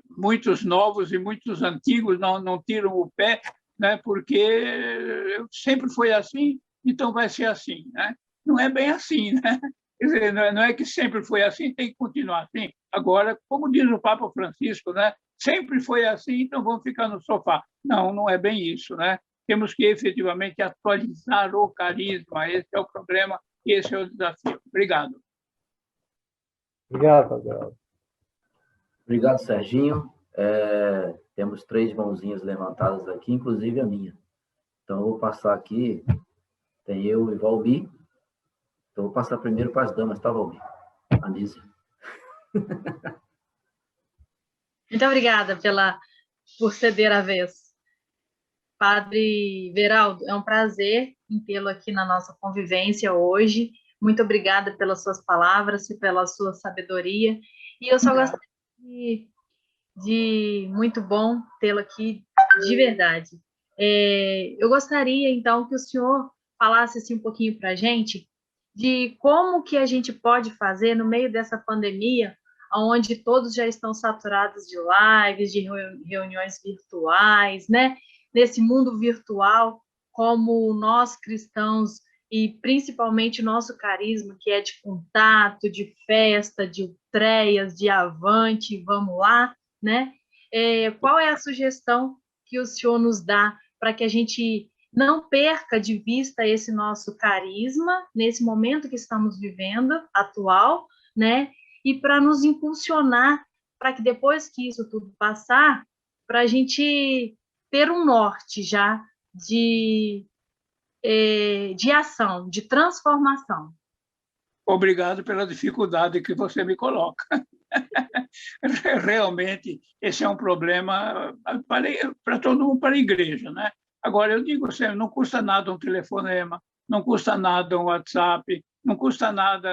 muitos novos e muitos antigos não tiram o pé, né? Porque sempre foi assim, então vai ser assim, né? Não é bem assim, né? Quer dizer, não é que sempre foi assim, tem que continuar assim. Agora, como diz o Papa Francisco, né? Sempre foi assim, então vamos ficar no sofá. Não é bem isso, né? Temos que efetivamente atualizar o carisma. Esse é o problema e esse é o desafio. Obrigado. Obrigado, Adriano. Obrigado, Serginho. Temos 3 mãozinhas levantadas aqui, inclusive a minha. Então, eu vou passar aqui. Tem eu e Valmir. Então, vou passar primeiro para as damas, tá, Valmir? Anísia. Muito obrigada por ceder a vez. Padre Beraldo, é um prazer em tê-lo aqui na nossa convivência hoje. Muito obrigada pelas suas palavras e pela sua sabedoria. E eu só gostaria de muito bom tê-lo aqui, de verdade. Eu gostaria, então, que o senhor falasse assim, um pouquinho para a gente de como que a gente pode fazer no meio dessa pandemia, onde todos já estão saturados de lives, de reuniões virtuais, né? Nesse mundo virtual, como nós cristãos, e principalmente o nosso carisma, que é de contato, de festa, de utreias, de avante, vamos lá, né? Qual é a sugestão que o senhor nos dá para que a gente não perca de vista esse nosso carisma, nesse momento que estamos vivendo, atual, né? E para nos impulsionar, para que depois que isso tudo passar, para a gente ter um norte já de ação, de transformação. Obrigado pela dificuldade que você me coloca. Realmente, esse é um problema para todo mundo, para a igreja, né? Agora, eu digo sempre, não custa nada um telefonema, não custa nada um WhatsApp, não custa nada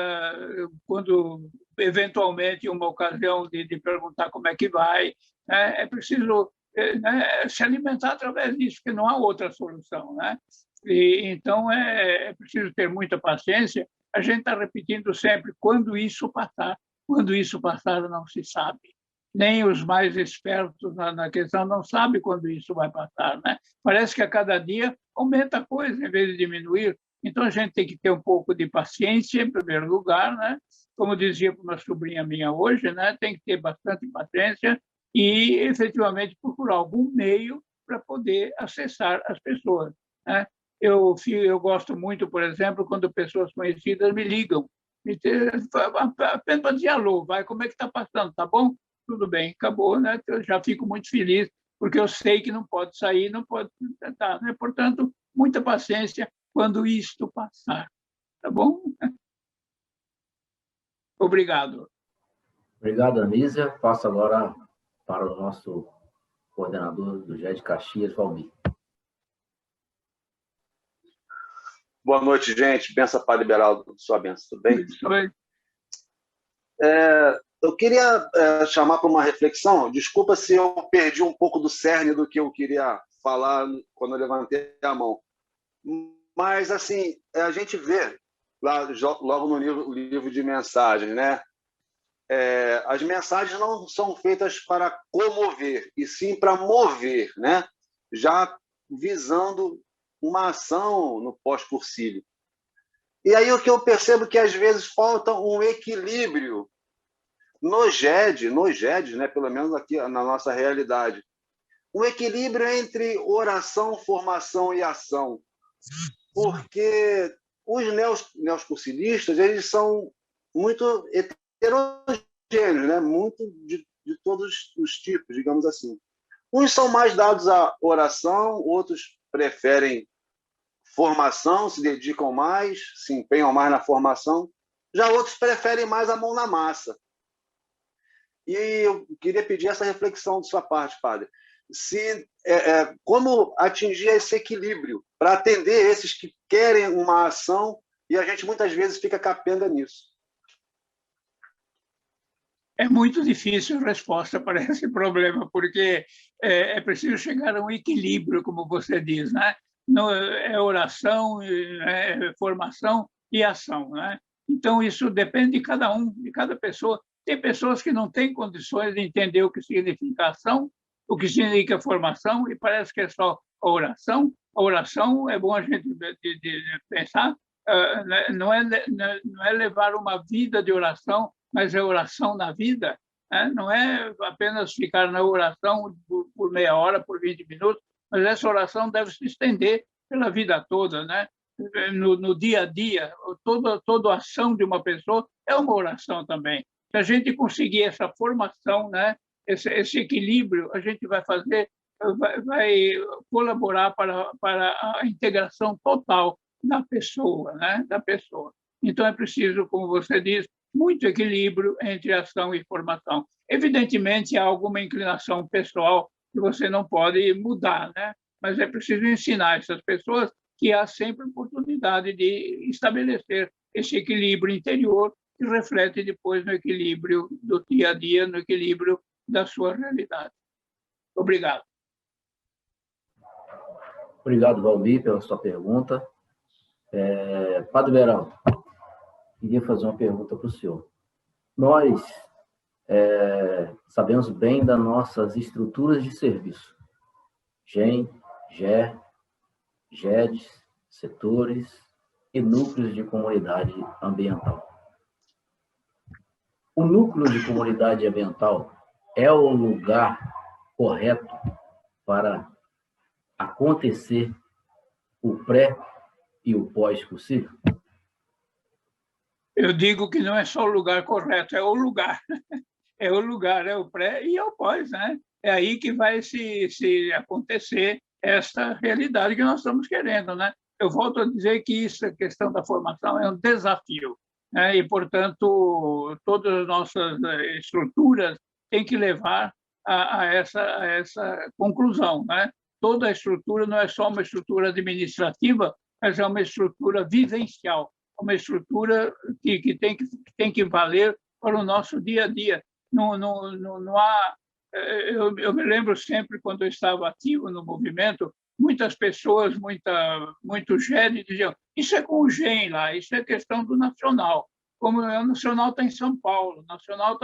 quando, eventualmente, uma ocasião de perguntar como é que vai, né? É preciso se alimentar através disso, porque não há outra solução, né? Então, é preciso ter muita paciência. A gente está repetindo sempre, quando isso passar não se sabe. Nem os mais espertos na questão não sabem quando isso vai passar, né? Parece que a cada dia aumenta a coisa em vez de diminuir. Então, a gente tem que ter um pouco de paciência, em primeiro lugar, né? Como dizia para uma sobrinha minha hoje, né? Tem que ter bastante paciência e, efetivamente, procurar algum meio para poder acessar as pessoas, né? Eu gosto muito, por exemplo, quando pessoas conhecidas me ligam, apenas para dizer alô, como é que está passando, tá bom? Tudo bem, acabou, né? Eu já fico muito feliz, porque eu sei que não pode sair, não pode tentar, né? Portanto, muita paciência quando isto passar, tá bom? Obrigado. Obrigado, Anísia. Passo agora para o nosso coordenador do GED Caxias, Valmir. Boa noite, gente. Benção, Padre Beraldo. Sua benção, tudo bem? Tudo bem. Eu queria chamar para uma reflexão. Desculpa se eu perdi um pouco do cerne do que eu queria falar quando eu levantei a mão. Mas, assim, a gente vê lá, logo no livro de mensagens, né? As mensagens não são feitas para comover, e sim para mover, né? Já visando uma ação no pós-cursilho. E aí o que eu percebo que às vezes falta um equilíbrio no GED, né, pelo menos aqui na nossa realidade, um equilíbrio entre oração, formação e ação. Porque os neoscursilistas, eles são muito heterogêneos, né? Muito de todos os tipos, digamos assim. Uns são mais dados à oração, outros preferem formação, se dedicam mais, se empenham mais na formação. Já outros preferem mais a mão na massa. E eu queria pedir essa reflexão de sua parte, padre. Como atingir esse equilíbrio para atender esses que querem uma ação e a gente muitas vezes fica capenga nisso. É muito difícil a resposta para esse problema, porque é preciso chegar a um equilíbrio, como você diz, né? Não, é oração, é formação e ação, né? Então, isso depende de cada um, de cada pessoa. Tem pessoas que não têm condições de entender o que significa ação, o que significa formação, e parece que é só a oração. A oração, é bom a gente pensar, não é levar uma vida de oração, mas é oração na vida. Né? Não é apenas ficar na oração por meia hora, por 20 minutos, mas essa oração deve se estender pela vida toda, né? No dia a dia. Toda a ação de uma pessoa é uma oração também. Se a gente conseguir essa formação, né? Esse equilíbrio, a gente vai colaborar para a integração total da pessoa, né? Da pessoa. Então, é preciso, como você diz, muito equilíbrio entre ação e formação. Evidentemente, há alguma inclinação pessoal que você não pode mudar, né? Mas é preciso ensinar essas pessoas que há sempre oportunidade de estabelecer esse equilíbrio interior que reflete depois no equilíbrio do dia a dia, no equilíbrio da sua realidade. Obrigado. Obrigado, Valmir, pela sua pergunta. Padre Beraldo, queria fazer uma pergunta para o senhor. Nós sabemos bem das nossas estruturas de serviço. GEM, GER, GEDs, setores e núcleos de comunidade ambiental. O núcleo de comunidade ambiental é o lugar correto para acontecer o pré e o pós-possível? Eu digo que não é só o lugar correto, é o lugar. É o lugar, é o pré e é o pós, né? É aí que vai se acontecer essa realidade que nós estamos querendo, né? Eu volto a dizer que a questão da formação é um desafio, né? E, portanto, todas as nossas estruturas têm que levar a essa conclusão, né? Toda a estrutura não é só uma estrutura administrativa, mas é uma estrutura vivencial, uma estrutura que tem que valer para o nosso dia a dia. Não há... Eu me lembro sempre, quando eu estava ativo no movimento, muitas pessoas, muito GED, diziam: isso é com o GEM lá, isso é questão do Nacional. Como o Nacional está em São Paulo, o Nacional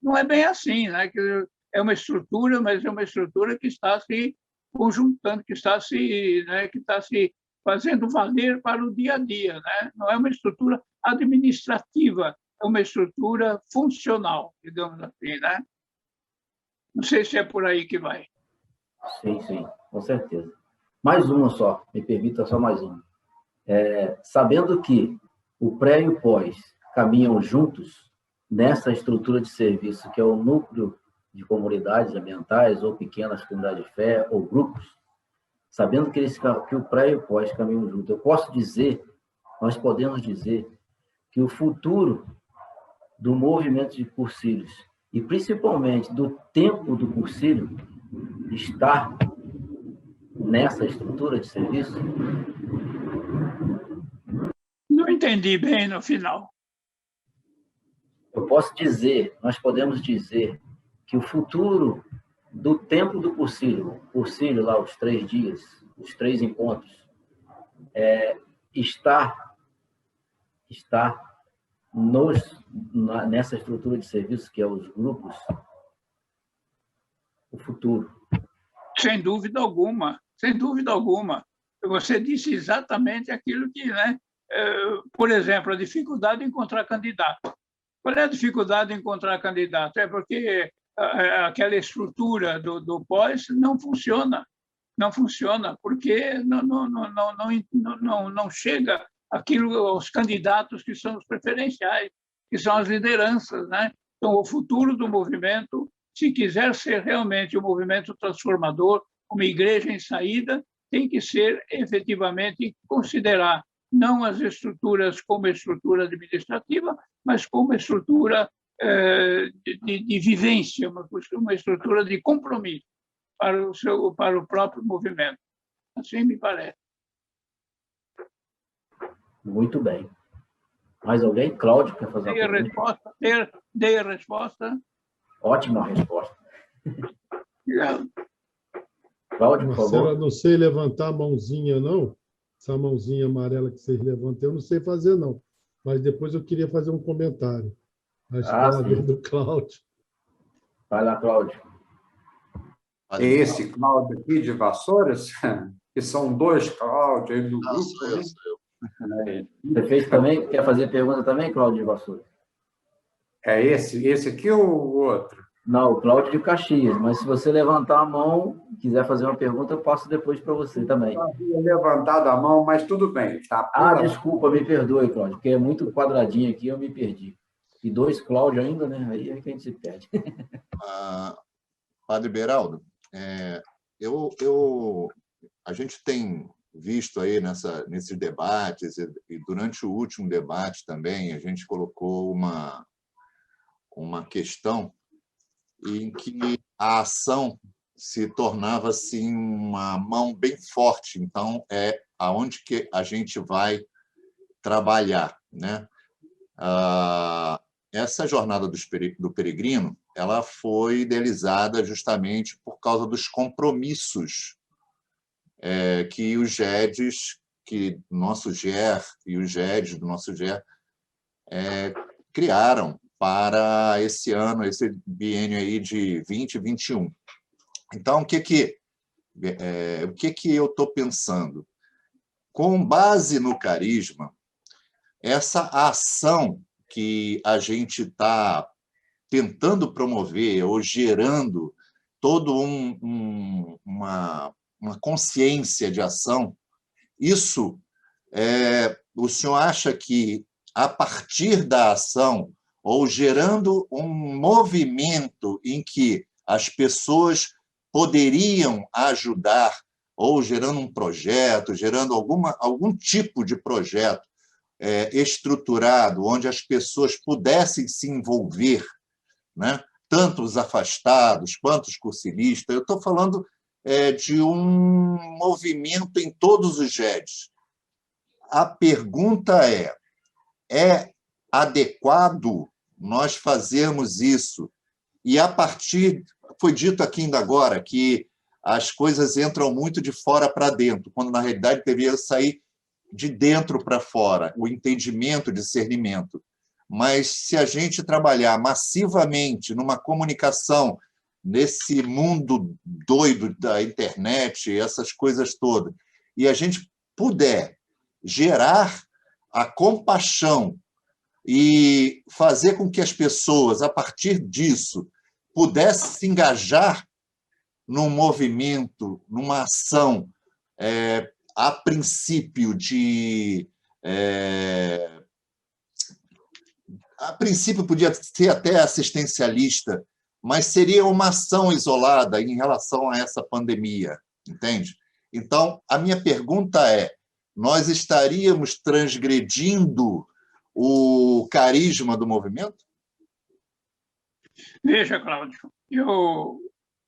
não é bem assim, né? Que é uma estrutura, mas é uma estrutura que está se conjuntando, que está se fazendo valer para o dia a dia, né? Não é uma estrutura administrativa, é uma estrutura funcional, digamos assim, né? Não sei se é por aí que vai. Sim, com certeza. Mais uma só, me permita só mais uma. Sabendo que o pré e o pós caminham juntos nessa estrutura de serviço, que é o núcleo de comunidades ambientais, ou pequenas comunidades de fé, ou grupos, sabendo que o pré e o pós caminham juntos, nós podemos dizer que o futuro do movimento de cursílios, e principalmente do tempo do cursílio, está nessa estrutura de serviço? Não entendi bem no final. Nós podemos dizer que o futuro do tempo do cursílio lá, os 3 dias, os 3 encontros, está nessa estrutura de serviço, que é os grupos, o futuro. Sem dúvida alguma, sem dúvida alguma. Você disse exatamente aquilo que, né? Por exemplo, a dificuldade de encontrar candidato. Qual é a dificuldade de encontrar candidato? É porque aquela estrutura do pós não funciona. Não funciona, porque não chega aquilo aos candidatos que são os preferenciais, que são as lideranças, né? Então, o futuro do movimento, se quiser ser realmente um movimento transformador, uma igreja em saída, tem que ser efetivamente considerar não as estruturas como estrutura administrativa, mas como estrutura de vivência, uma estrutura de compromisso para o próprio movimento. Assim me parece. Muito bem. Mais alguém? Cláudio, quer fazer uma pergunta? Dei a resposta. Ótima resposta. Obrigado. Cláudio, por Marcelo, favor. eu não sei levantar a mãozinha, não. Essa mãozinha amarela que vocês levantam, eu não sei fazer, não. Mas depois eu queria fazer um comentário. Acho que era a vez do Cláudio. Vai lá, Cláudio. É esse Cláudio aqui de Vassouras? Que são dois Cláudios aí do grupo. Sou eu. Você fez também? Quer fazer pergunta também, Cláudio de Vassoura? É esse aqui ou o outro? Não, o Cláudio de Caxias. Mas se você levantar a mão, quiser fazer uma pergunta, eu passo depois para você também. Eu havia levantado a mão, mas tudo bem. Tá Desculpa, me perdoe, Cláudio, porque é muito quadradinho aqui, eu me perdi. E dois Cláudio ainda, né? Aí é que a gente se perde. Padre Beraldo, a gente tem visto aí nesses debates, e durante o último debate também, a gente colocou uma questão em que a ação se tornava assim, uma mão bem forte. Então, é aonde que a gente vai trabalhar, né? Essa jornada do peregrino, ela foi idealizada justamente por causa dos compromissos que os GEDs, que nosso GER e os GEDs do nosso GER criaram para esse ano, esse biênio aí de 2021. Então, o que eu estou pensando? Com base no carisma, essa ação que a gente está tentando promover ou gerando toda uma consciência de ação, isso, o senhor acha que, a partir da ação, ou gerando um movimento em que as pessoas poderiam ajudar, ou gerando um projeto, gerando algum tipo de projeto estruturado, onde as pessoas pudessem se envolver, né? Tanto os afastados quanto os cursilistas. Eu estou falando de um movimento em todos os GEDs. A pergunta é adequado nós fazermos isso? E, a partir... Foi dito aqui ainda agora que as coisas entram muito de fora para dentro, quando, na realidade, deveria sair de dentro para fora, o entendimento, o discernimento. Mas, se a gente trabalhar massivamente numa comunicação, nesse mundo doido da internet, essas coisas todas, e a gente puder gerar a compaixão e fazer com que as pessoas, a partir disso, pudessem se engajar num movimento, numa ação, a princípio a princípio podia ser até assistencialista, mas seria uma ação isolada em relação a essa pandemia, entende? Então, a minha pergunta é, nós estaríamos transgredindo o carisma do movimento? Veja, Cláudio,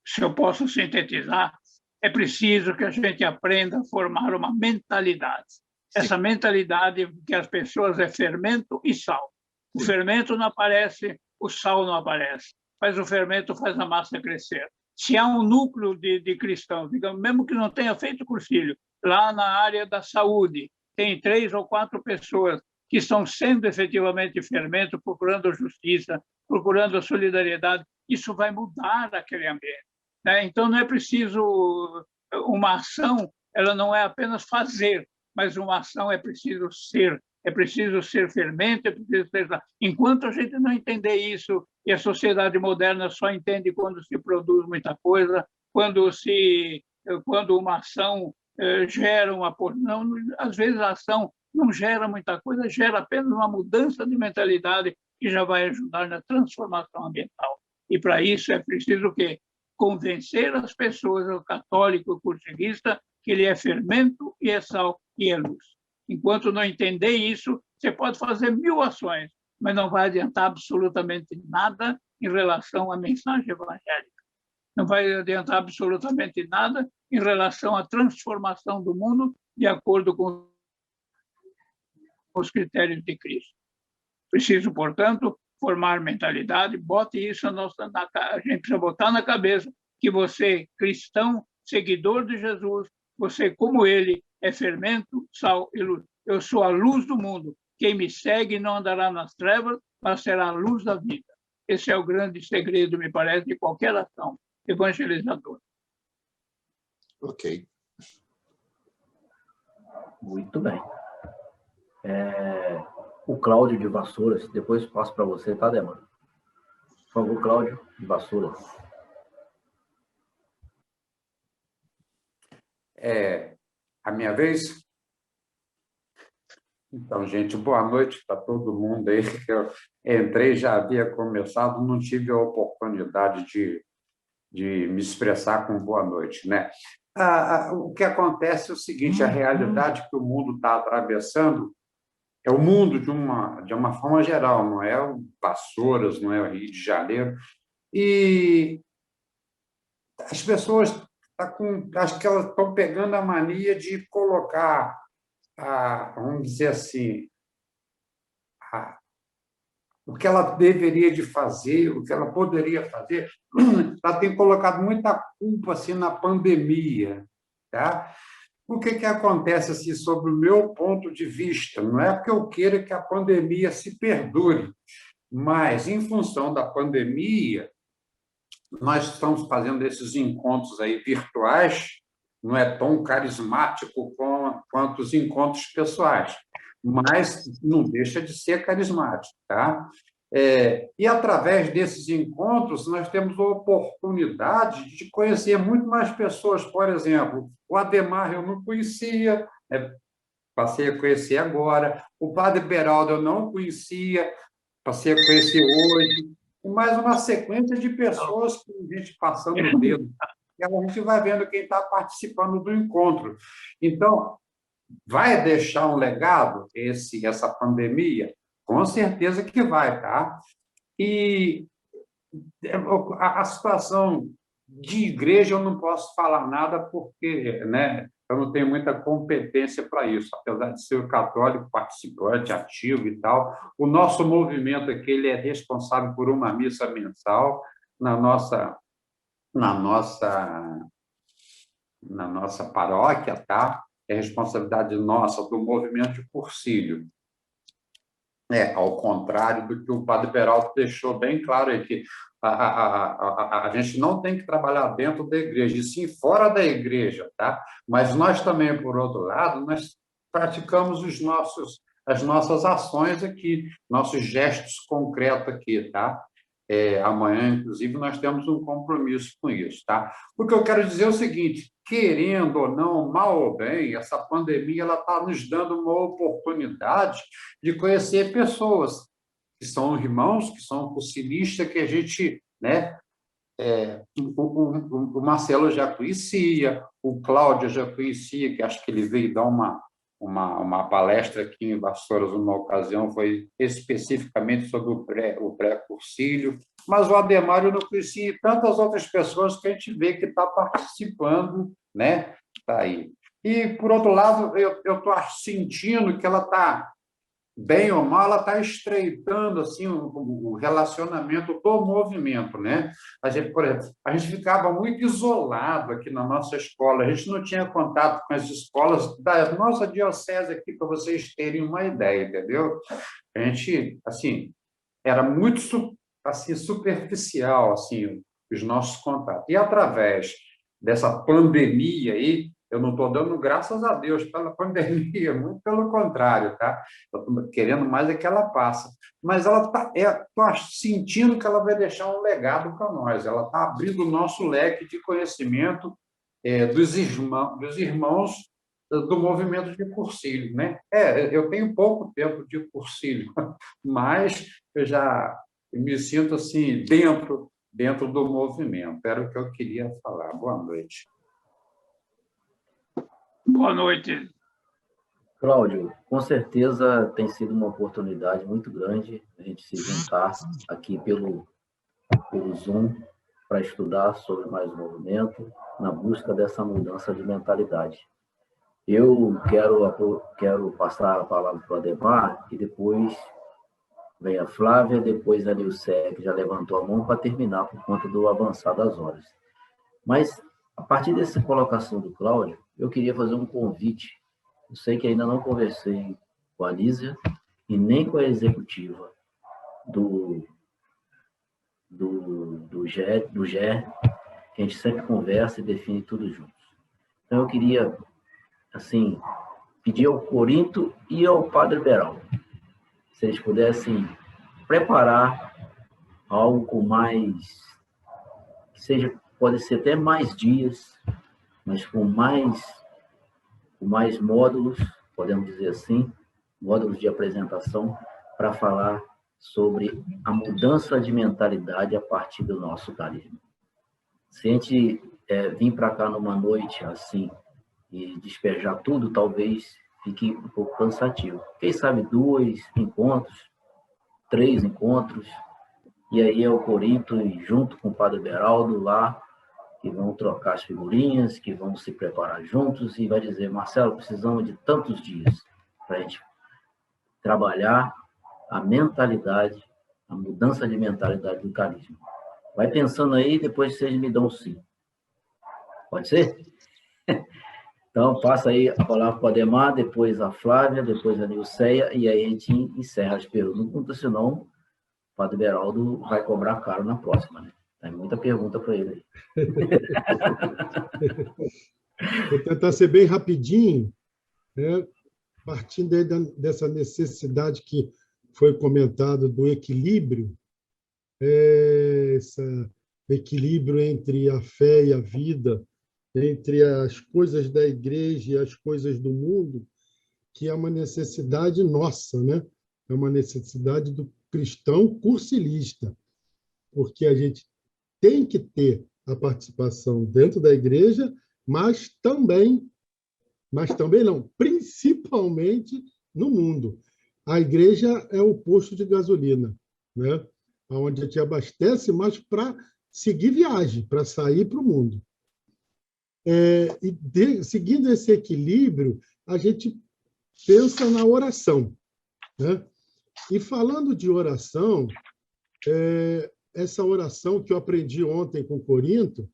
se eu posso sintetizar, é preciso que a gente aprenda a formar uma mentalidade. Essa mentalidade que as pessoas é fermento e sal. O fermento não aparece, o sal não aparece, mas o fermento faz a massa crescer. Se há um núcleo de cristãos, digamos, mesmo que não tenha feito cursilho, lá na área da saúde, tem 3 ou 4 pessoas que estão sendo efetivamente fermento, procurando a justiça, procurando a solidariedade, isso vai mudar aquele ambiente, né? Então, não é preciso uma ação, ela não é apenas fazer, mas uma ação é preciso ser. é preciso ser fermento, é preciso ser... Enquanto a gente não entender isso, e a sociedade moderna só entende quando se produz muita coisa, quando uma ação gera uma... Não, às vezes a ação não gera muita coisa, gera apenas uma mudança de mentalidade que já vai ajudar na transformação ambiental. E para isso é preciso o quê? Convencer as pessoas, o católico, o cursilista, que ele é fermento e é sal e é luz. Enquanto não entender isso, você pode fazer 1000 ações, mas não vai adiantar absolutamente nada em relação à mensagem evangélica. Não vai adiantar absolutamente nada em relação à transformação do mundo de acordo com os critérios de Cristo. Preciso, portanto, formar mentalidade, bote isso a gente precisa botar na cabeça que você, cristão, seguidor de Jesus, você, como ele, é fermento, sal e luz. Eu sou a luz do mundo. Quem me segue não andará nas trevas, mas será a luz da vida. Esse é o grande segredo, me parece, de qualquer ação evangelizadora. Ok. Muito bem. O Cláudio de Vassouras, depois passo para você, tá, Débora? Por favor, Cláudio de Vassouras. A minha vez? Então, gente, boa noite para todo mundo aí. Eu entrei, já havia começado, não tive a oportunidade de me expressar com boa noite, né? O que acontece é o seguinte, a realidade que o mundo está atravessando é o mundo de uma forma geral, não é o Vassouras, não é o Rio de Janeiro, e as pessoas acho que elas estão pegando a mania de colocar, vamos dizer assim, o que ela deveria de fazer, o que ela poderia fazer, ela tem colocado muita culpa assim, na pandemia, tá? O que acontece assim, sobre o meu ponto de vista? Não é porque eu queira que a pandemia se perdure, mas, em função da pandemia, nós estamos fazendo esses encontros aí virtuais, não é tão carismático quanto os encontros pessoais, mas não deixa de ser carismático, tá? E, através desses encontros, nós temos a oportunidade de conhecer muito mais pessoas. Por exemplo, o Ademar eu não conhecia, passei a conhecer agora. O Padre Beraldo eu não conhecia, passei a conhecer hoje. E mais uma sequência de pessoas que a gente passando o dedo. E a gente vai vendo quem está participando do encontro. Então, vai deixar um legado essa pandemia? Com certeza que vai, tá? E a situação de igreja eu não posso falar nada porque, né, eu não tenho muita competência para isso, apesar de ser católico, participante, ativo e tal. O nosso movimento aqui ele é responsável por uma missa mensal na nossa paróquia, tá? É responsabilidade nossa, do movimento de Cursilho. Ao contrário do que o Padre Beraldo deixou bem claro aí, que a gente não tem que trabalhar dentro da igreja, e sim fora da igreja, tá? Mas nós também, por outro lado, nós praticamos as nossas ações aqui, nossos gestos concretos aqui, tá? Amanhã, inclusive, nós temos um compromisso com isso, tá? O que eu quero dizer é o seguinte, querendo ou não, mal ou bem, essa pandemia ela está nos dando uma oportunidade de conhecer pessoas que são irmãos, que são cursilistas, que a gente, né? O Marcelo já conhecia, o Cláudio já conhecia, que acho que ele veio dar uma palestra aqui em Vassouras, numa ocasião, foi especificamente sobre o pré-cursilho, mas o Ademar eu não conhecia, e tantas outras pessoas que a gente vê que está participando, né? Está aí. E, por outro lado, eu estou sentindo que ela está, bem ou mal, ela está estreitando assim, o relacionamento do movimento, né? Por exemplo, a gente ficava muito isolado aqui na nossa escola, a gente não tinha contato com as escolas da nossa diocese aqui, para vocês terem uma ideia, entendeu? A gente, assim, era muito assim, superficial, assim, os nossos contatos. E, através dessa pandemia aí, Eu não estou dando graças a Deus pela pandemia, muito pelo contrário, tá? Eu estou querendo mais é que ela passe. Mas ela estou sentindo que ela vai deixar um legado para nós. Ela está abrindo o nosso leque de conhecimento dos irmãos do movimento de Cursilho, né? Eu tenho pouco tempo de Cursilho, mas eu já me sinto assim dentro do movimento. Era o que eu queria falar. Boa noite. Boa noite. Cláudio, com certeza tem sido uma oportunidade muito grande a gente se juntar aqui pelo Zoom para estudar sobre mais o movimento, na busca dessa mudança de mentalidade. Eu quero passar a palavra para o Ademar e depois vem a Flávia, depois a Nilce, que já levantou a mão para terminar por conta do avançar das horas. Mas, a partir dessa colocação do Cláudio, eu queria fazer um convite. Eu sei que ainda não conversei com a Lísia e nem com a executiva do GER, que a gente sempre conversa e define tudo juntos. Então, eu queria, assim, pedir ao Corinto e ao Padre Beraldo, se eles pudessem preparar algo com mais, que seja, pode ser até mais dias, mas com mais módulos, podemos dizer assim, módulos de apresentação, para falar sobre a mudança de mentalidade a partir do nosso carisma. Se a gente vir para cá numa noite assim e despejar tudo, talvez fique um pouco cansativo. Quem sabe 2 encontros, 3 encontros, e aí é o Corinto junto com o Padre Beraldo lá, que vão trocar as figurinhas, que vão se preparar juntos e vai dizer, Marcelo, precisamos de tantos dias para a gente trabalhar a mentalidade, a mudança de mentalidade do carisma. Vai pensando aí, depois vocês me dão sim. Pode ser? Então, passa aí a palavra para o Ademar, depois a Flávia, depois a Nilceia, e aí a gente encerra as perguntas, senão o Padre Beraldo vai cobrar caro na próxima, né? Tem muita pergunta para ele aí. Vou tentar ser bem rapidinho, né? Partindo aí dessa necessidade que foi comentado do equilíbrio, esse equilíbrio entre a fé e a vida, entre as coisas da igreja e as coisas do mundo, que é uma necessidade nossa, né? É uma necessidade do cristão cursilista, porque a gente tem que ter a participação dentro da igreja, mas também não, principalmente no mundo. A igreja é o posto de gasolina, né? Onde a gente abastece, mas para seguir viagem, para sair para o mundo. Seguindo esse equilíbrio, a gente pensa na oração, né? E falando de oração, essa oração que eu aprendi ontem com Corinto,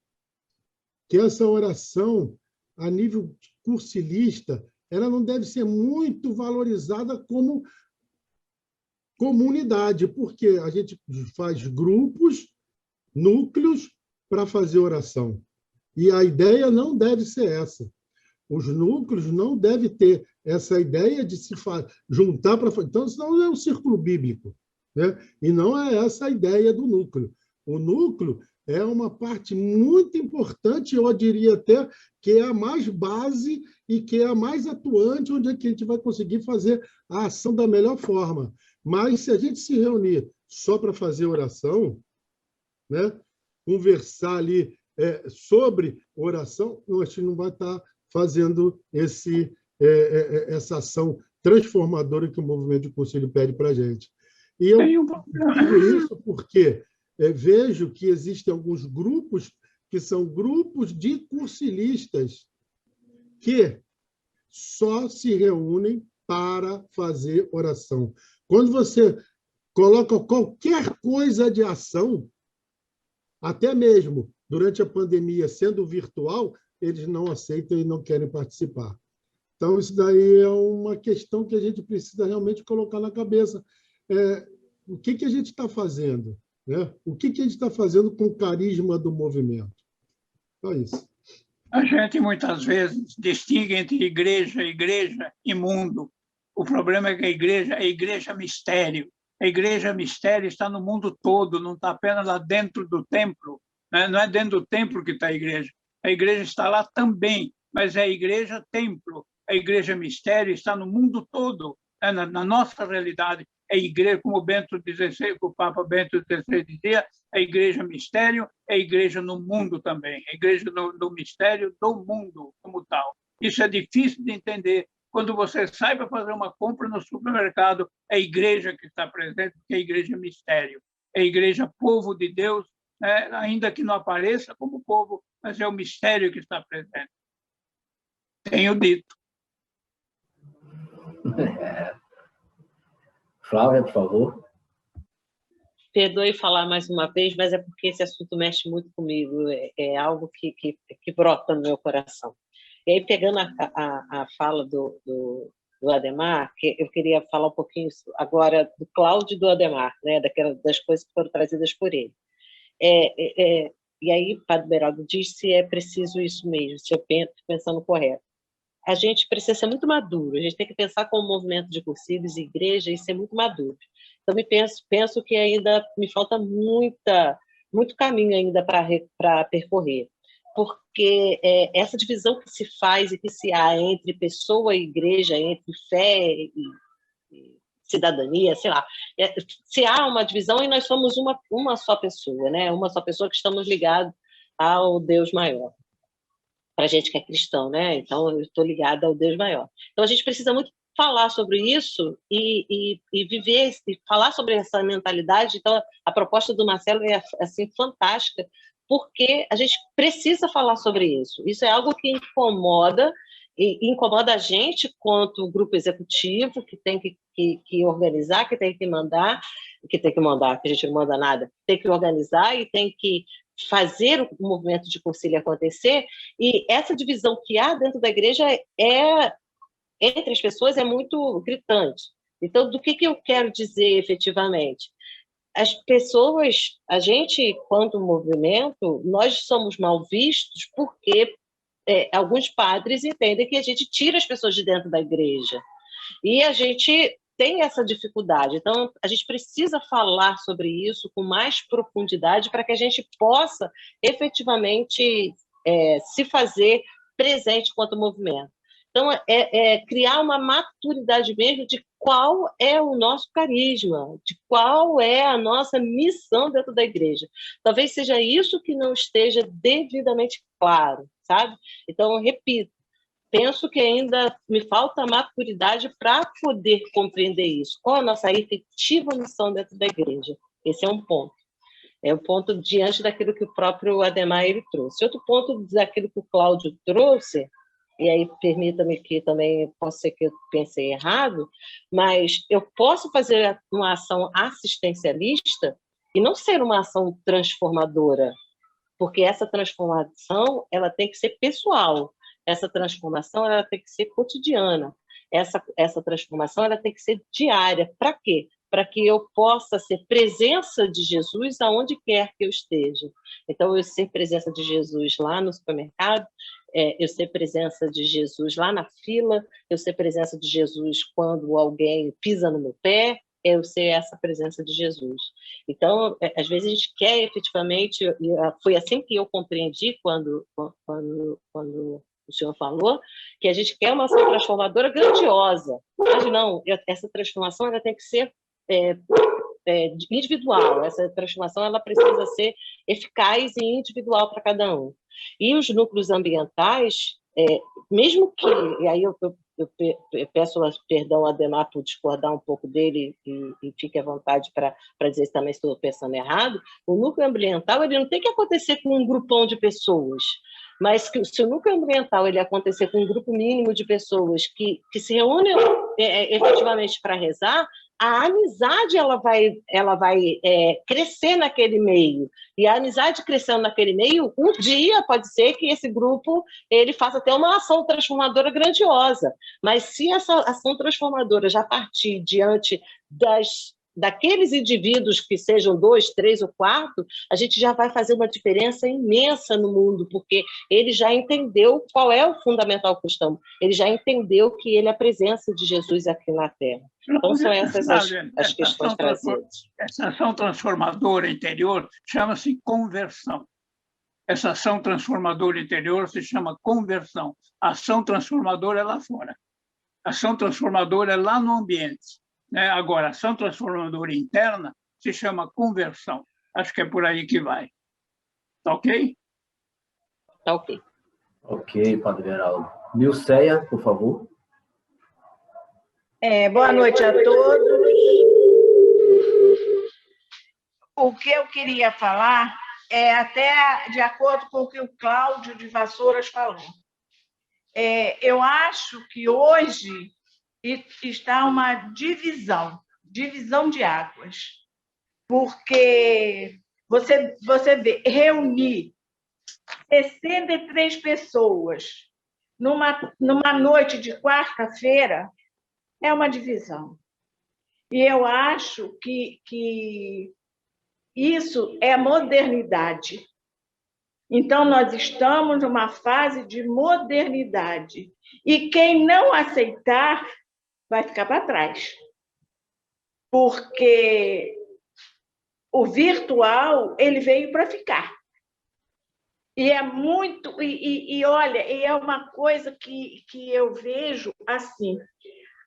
que essa oração, a nível cursilista, ela não deve ser muito valorizada como comunidade, porque a gente faz grupos, núcleos, para fazer oração. E a ideia não deve ser essa. Os núcleos não devem ter essa ideia de se juntar para... Então, senão é um círculo bíblico, né? E não é essa a ideia do núcleo. O núcleo é uma parte muito importante, eu diria até que é a mais base e que é a mais atuante, onde é que a gente vai conseguir fazer a ação da melhor forma. Mas se a gente se reunir só para fazer oração, né? Conversar ali sobre oração, a gente não vai estar fazendo essa ação transformadora que o movimento de Cursilho pede para a gente. E eu digo isso porque vejo que existem alguns grupos que são grupos de cursilistas que só se reúnem para fazer oração. Quando você coloca qualquer coisa de ação, até mesmo durante a pandemia, sendo virtual, eles não aceitam e não querem participar. Então, isso daí é uma questão que a gente precisa realmente colocar na cabeça. O que a gente está fazendo? Né? O que a gente está fazendo com o carisma do movimento? Só isso. A gente muitas vezes distingue entre igreja e mundo. O problema é que a igreja mistério. A igreja mistério está no mundo todo, não está apenas lá dentro do templo, né? Não é dentro do templo que está a igreja. A igreja está lá também, mas é a igreja templo. A igreja mistério está no mundo todo, né? Na nossa realidade. É a igreja, como o Papa Bento XVI dizia, a igreja mistério é a igreja no mundo também, a igreja no mistério do mundo como tal. Isso é difícil de entender. Quando você sai para fazer uma compra no supermercado, é a igreja que está presente, que é a igreja mistério. É a igreja povo de Deus, né? Ainda que não apareça como povo, mas é o mistério que está presente. Tenho dito. Flávia, por favor. Perdoe falar mais uma vez, mas é porque esse assunto mexe muito comigo, é algo que brota no meu coração. E aí, pegando a fala do Adhemar, que eu queria falar um pouquinho agora do Cláudio e do Adhemar, né, das coisas que foram trazidas por ele. E aí, o Padre Beraldo diz se é preciso isso mesmo, se eu penso pensando correto. A gente precisa ser muito maduro, a gente tem que pensar como movimento de cursilhos e igreja e ser muito maduro. Então, penso que ainda me falta muito caminho ainda para percorrer, porque essa divisão que se faz e que se há entre pessoa e igreja, entre fé e cidadania, sei lá, se há uma divisão e nós somos uma só pessoa, né? Uma só pessoa que estamos ligados ao Deus maior. Para a gente que é cristão, né? Então, eu estou ligada ao Deus maior. Então, a gente precisa muito falar sobre isso e viver, e falar sobre essa mentalidade. Então, a proposta do Marcelo é assim, fantástica, porque a gente precisa falar sobre isso. Isso é algo que incomoda, e incomoda a gente quanto grupo executivo, que tem que organizar, que tem que mandar, que a gente não manda nada, tem que organizar e tem que fazer o movimento de concílio acontecer, e essa divisão que há dentro da igreja entre as pessoas é muito gritante. Então, do que eu quero dizer efetivamente? As pessoas, a gente, quanto movimento, nós somos mal vistos porque alguns padres entendem que a gente tira as pessoas de dentro da igreja. E a gente tem essa dificuldade. Então, a gente precisa falar sobre isso com mais profundidade para que a gente possa efetivamente se fazer presente quanto movimento. Então, criar uma maturidade mesmo de qual é o nosso carisma, de qual é a nossa missão dentro da igreja. Talvez seja isso que não esteja devidamente claro, sabe? Então, eu repito, penso que ainda me falta maturidade para poder compreender isso. Qual a nossa efetiva missão dentro da igreja? Esse é um ponto. É um ponto diante daquilo que o próprio Adhemar ele trouxe. Outro ponto daquilo que o Cláudio trouxe, e aí permita-me que também possa ser que eu pensei errado, mas eu posso fazer uma ação assistencialista e não ser uma ação transformadora, porque essa transformação ela tem que ser pessoal. Essa transformação ela tem que ser cotidiana. Essa transformação ela tem que ser diária. Para quê? Para que eu possa ser presença de Jesus aonde quer que eu esteja. Então, eu ser presença de Jesus lá no supermercado, eu ser presença de Jesus lá na fila, eu ser presença de Jesus quando alguém pisa no meu pé, eu ser essa presença de Jesus. Então, às vezes a gente quer efetivamente, foi assim que eu compreendi quando o senhor falou, que a gente quer uma ação transformadora grandiosa. Mas não, essa transformação ela tem que ser individual. Essa transformação ela precisa ser eficaz e individual para cada um. E os núcleos ambientais, mesmo que... E aí eu peço perdão a Adhemar por discordar um pouco dele e fique à vontade para dizer se também estou pensando errado. O núcleo ambiental ele não tem que acontecer com um grupão de pessoas, mas que, se o núcleo ambiental ele acontecer com um grupo mínimo de pessoas que se reúnem efetivamente para rezar, a amizade ela vai crescer naquele meio. E a amizade crescendo naquele meio, um dia pode ser que esse grupo ele faça até uma ação transformadora grandiosa. Mas se essa ação transformadora já partir diante daqueles indivíduos que sejam 2, 3 ou 4, a gente já vai fazer uma diferença imensa no mundo, porque ele já entendeu qual é o fundamental cristão, ele já entendeu que ele é a presença de Jesus aqui na Terra. Então, são essas as questões trazidas. Essa ação transformadora interior chama-se conversão. Essa ação transformadora interior se chama conversão. A ação transformadora é lá fora. A ação transformadora é lá no ambiente. Né? Agora, a ação transformadora interna se chama conversão. Acho que é por aí que vai. Tá ok? Tá ok. Ok, Padre Beraldo. Nilceia, por favor. Boa noite a todos. O que eu queria falar é até de acordo com o que o Cláudio de Vassouras falou. Eu acho que hoje está uma divisão de águas, porque você vê, reunir 63 pessoas numa noite de quarta-feira é uma divisão. E eu acho que isso é modernidade. Então, nós estamos numa fase de modernidade. E quem não aceitar vai ficar para trás. Porque o virtual, ele veio para ficar. E é muito... olha, é uma coisa que eu vejo assim.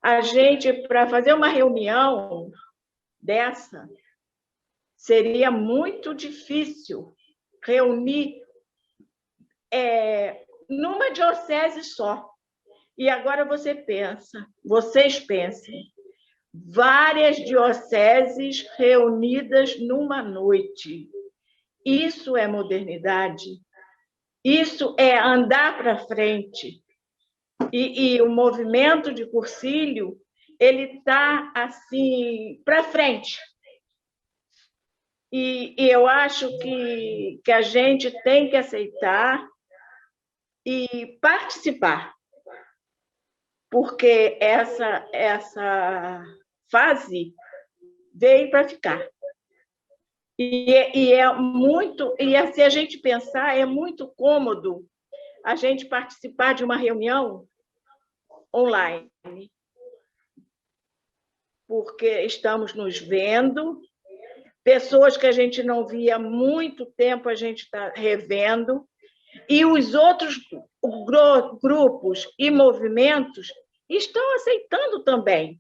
A gente, para fazer uma reunião dessa, seria muito difícil reunir numa diocese só. E agora vocês pensem, várias dioceses reunidas numa noite. Isso é modernidade. Isso é andar para frente. E o movimento de Cursilho, ele está assim para frente. E eu acho que a gente tem que aceitar e participar, porque essa fase veio para ficar. E é muito, e se a gente pensar, é muito cômodo a gente participar de uma reunião online, porque estamos nos vendo, pessoas que a gente não via há muito tempo, a gente está revendo, e os outros grupos e movimentos estão aceitando também.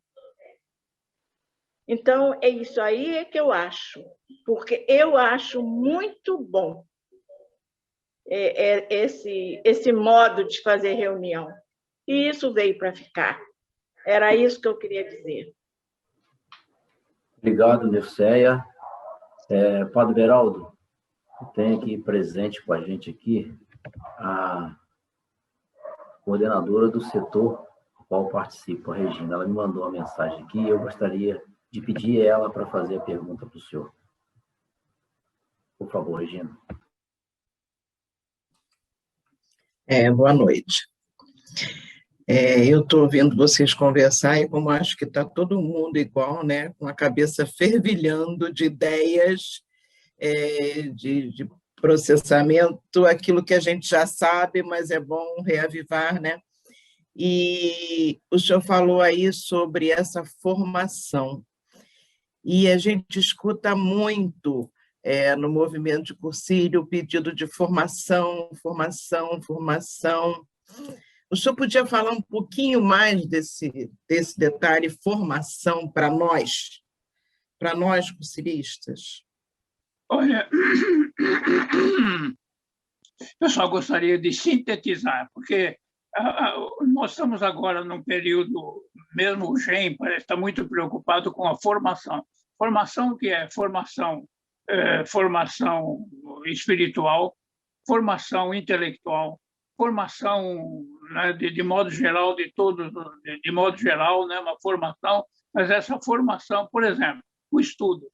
Então, é isso aí que eu acho, porque eu acho muito bom esse modo de fazer reunião. E isso veio para ficar. Era isso que eu queria dizer. Obrigado, Nilceia. Padre Beraldo, tem aqui presente com a gente aqui a coordenadora do setor do qual participa, a Regina. Ela me mandou uma mensagem aqui e eu gostaria de pedir ela para fazer a pergunta para o senhor. Por favor, Regina. Boa noite. Eu estou ouvindo vocês conversar e como acho que está todo mundo igual, né, com a cabeça fervilhando de ideias, de processamento, aquilo que a gente já sabe, mas é bom reavivar, né? E o senhor falou aí sobre essa formação. E a gente escuta muito no movimento de Cursilho o pedido de formação. O senhor podia falar um pouquinho mais desse detalhe, formação, para nós cursilistas? Olha, eu só gostaria de sintetizar, porque nós estamos agora num período, mesmo o GEM parece estar muito preocupado com a formação. Formação que é formação espiritual, formação intelectual, formação, né, de modo geral, de modo geral, né, uma formação, mas essa formação, por exemplo, o estudo.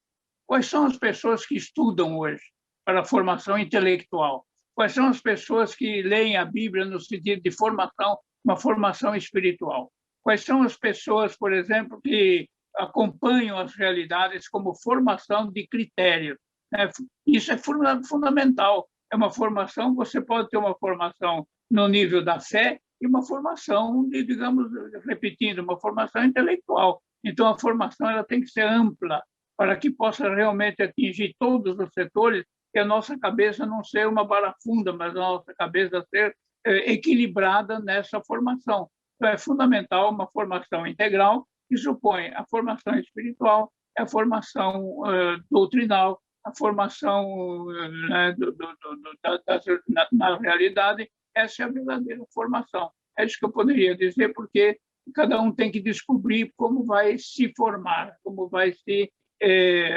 Quais são as pessoas que estudam hoje para a formação intelectual? Quais são as pessoas que leem a Bíblia no sentido de formação, uma formação espiritual? Quais são as pessoas, por exemplo, que acompanham as realidades como formação de critério, né? Isso é fundamental. É uma formação, você pode ter uma formação no nível da fé e uma formação, digamos, repetindo, uma formação intelectual. Então, a formação ela tem que ser ampla para que possa realmente atingir todos os setores e a nossa cabeça não ser uma bala funda, mas a nossa cabeça ser equilibrada nessa formação. Então, é fundamental uma formação integral que supõe a formação espiritual, a formação doutrinal, a formação né, na realidade. Essa é a verdadeira formação. É isso que eu poderia dizer, porque cada um tem que descobrir como vai se formar, como vai se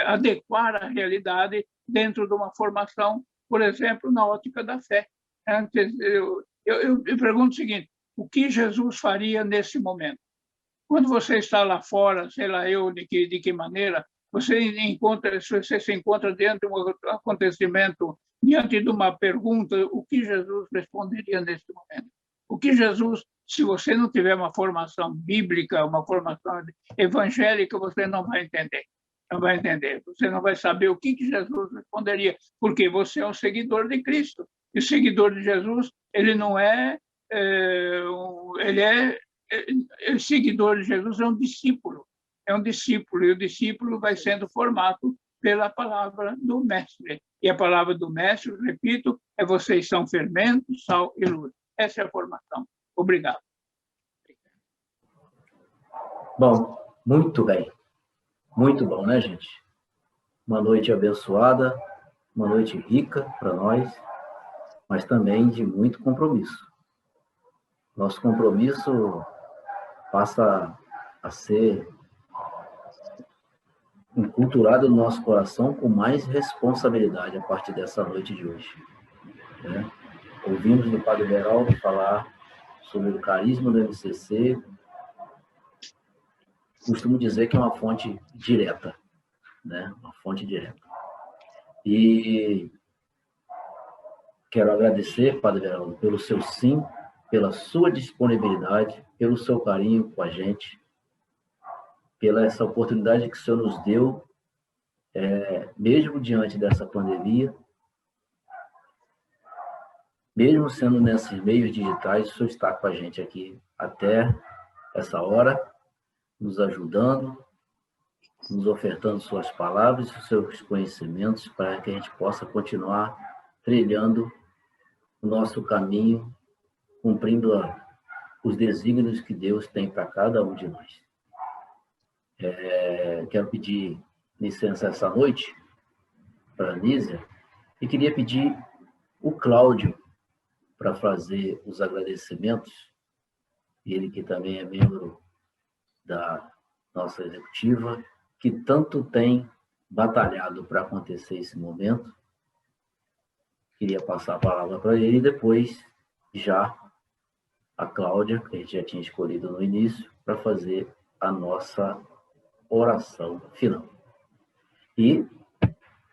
adequar à realidade dentro de uma formação, por exemplo, na ótica da fé. Antes, eu pergunto o seguinte: o que Jesus faria nesse momento? Quando você está lá fora, sei lá eu de que maneira, você se encontra diante de um acontecimento, diante de uma pergunta, o que Jesus responderia nesse momento? O que Jesus, se você não tiver uma formação bíblica, uma formação evangélica, você não vai entender. Não vai entender. Você não vai saber o que Jesus responderia, porque você é um seguidor de Cristo. E o seguidor de Jesus, ele não é, o seguidor de Jesus é um discípulo. É um discípulo, e o discípulo vai sendo formado pela palavra do mestre. E a palavra do mestre, repito, é vocês são fermento, sal e luz. Essa é a formação. Obrigado. Bom, muito bem. Muito bom, né, gente? Uma noite abençoada, uma noite rica para nós, mas também de muito compromisso. Nosso compromisso passa a ser enculturado no nosso coração com mais responsabilidade a partir dessa noite de hoje. Né? Ouvimos do Padre Beraldo falar sobre o carisma do MCC. Costumo dizer que é uma fonte direta, né? Uma fonte direta. E quero agradecer, Padre Beraldo, pelo seu sim, pela sua disponibilidade, pelo seu carinho com a gente, pela essa oportunidade que o Senhor nos deu, mesmo diante dessa pandemia, mesmo sendo nesses meios digitais, o Senhor está com a gente aqui até essa hora, nos ajudando, nos ofertando suas palavras e seus conhecimentos para que a gente possa continuar trilhando o nosso caminho, cumprindo os desígnios que Deus tem para cada um de nós. Quero pedir licença essa noite para a Nízia e queria pedir o Cláudio para fazer os agradecimentos, ele que também é membro da nossa executiva, que tanto tem batalhado para acontecer esse momento. Queria passar a palavra para ele e depois já a Cláudia, que a gente já tinha escolhido no início, para fazer a nossa oração final. E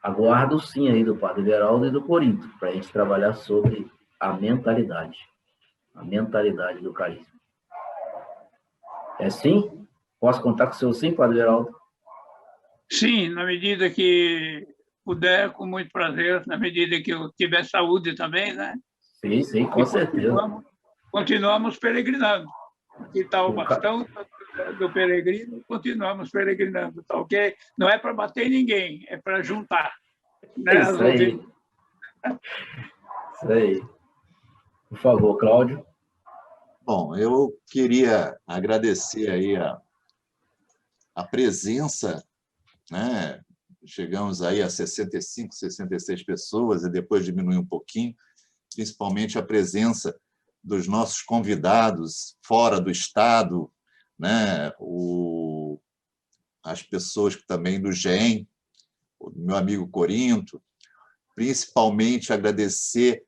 aguardo sim aí do Padre Beraldo e do Corinto, para a gente trabalhar sobre a mentalidade do carisma. É sim? Posso contar com o seu sim, Padre Beraldo? Sim, na medida que puder, com muito prazer, na medida que eu tiver saúde também, né? Sim, com certeza. Continuamos peregrinando. Aqui está o bastão do peregrino, continuamos peregrinando, tá ok? Não é para bater ninguém, é para juntar. Né? Isso aí. Isso aí. Por favor, Cláudio. Bom, eu queria agradecer aí a presença, né? Chegamos aí a 65, 66 pessoas e depois diminuiu um pouquinho, principalmente a presença dos nossos convidados fora do estado, né? As pessoas também do GEM, o meu amigo Corinto, principalmente agradecer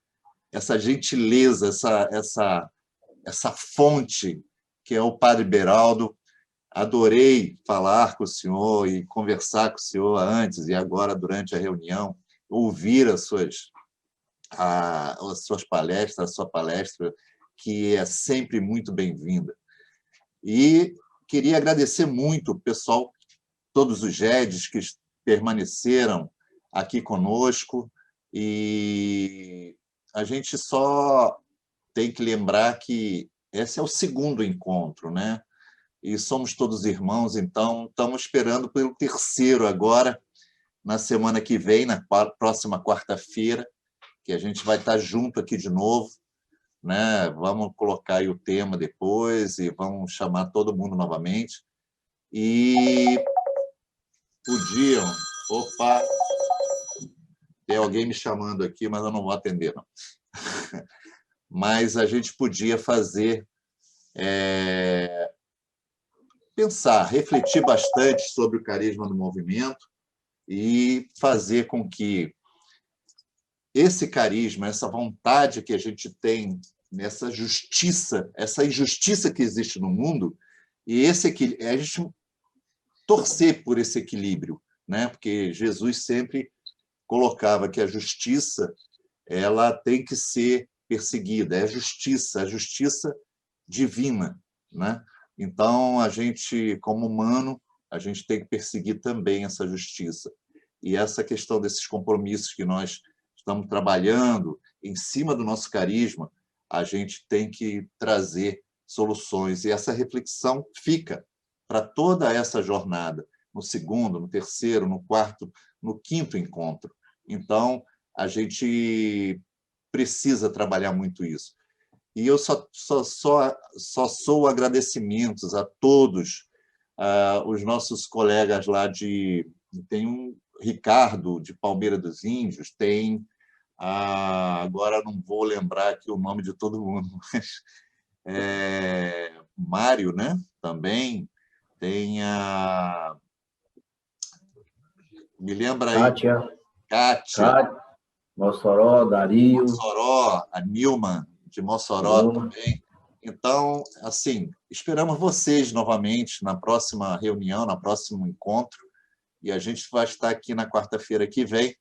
essa gentileza, essa fonte que é o Padre Beraldo. Adorei falar com o senhor e conversar com o senhor antes e agora durante a reunião, ouvir as suas palestras, a sua palestra, que é sempre muito bem-vinda. E queria agradecer muito o pessoal todos os GEDs que permaneceram aqui conosco, e a gente só tem que lembrar que esse é o segundo encontro, né? E somos todos irmãos, então estamos esperando pelo terceiro agora, na semana que vem, na próxima quarta-feira, que a gente vai estar junto aqui de novo, né? Vamos colocar aí o tema depois e vamos chamar todo mundo novamente. E podiam... Opa! Tem alguém me chamando aqui, mas eu não vou atender, não. Mas a gente podia fazer... pensar, refletir bastante sobre o carisma do movimento e fazer com que esse carisma, essa vontade que a gente tem nessa justiça, essa injustiça que existe no mundo, e a gente torcer por esse equilíbrio, né? Porque Jesus sempre colocava que a justiça ela tem que ser perseguida, é a justiça divina, né? Então, a gente, como humano, a gente tem que perseguir também essa justiça. E essa questão desses compromissos que nós estamos trabalhando em cima do nosso carisma, a gente tem que trazer soluções. E essa reflexão fica para toda essa jornada, no segundo, no terceiro, no quarto, no quinto encontro. Então, a gente precisa trabalhar muito isso. E eu só sou agradecimentos a todos os nossos colegas lá tem um Ricardo, de Palmeira dos Índios, tem... agora não vou lembrar aqui o nome de todo mundo, mas... Mário, né? Também tem me lembra aí... Kátia. Mossoró, Dario. Mossoró, a Nilma, de Mossoró também. Então, assim, esperamos vocês novamente na próxima reunião, no próximo encontro, e a gente vai estar aqui na quarta-feira que vem.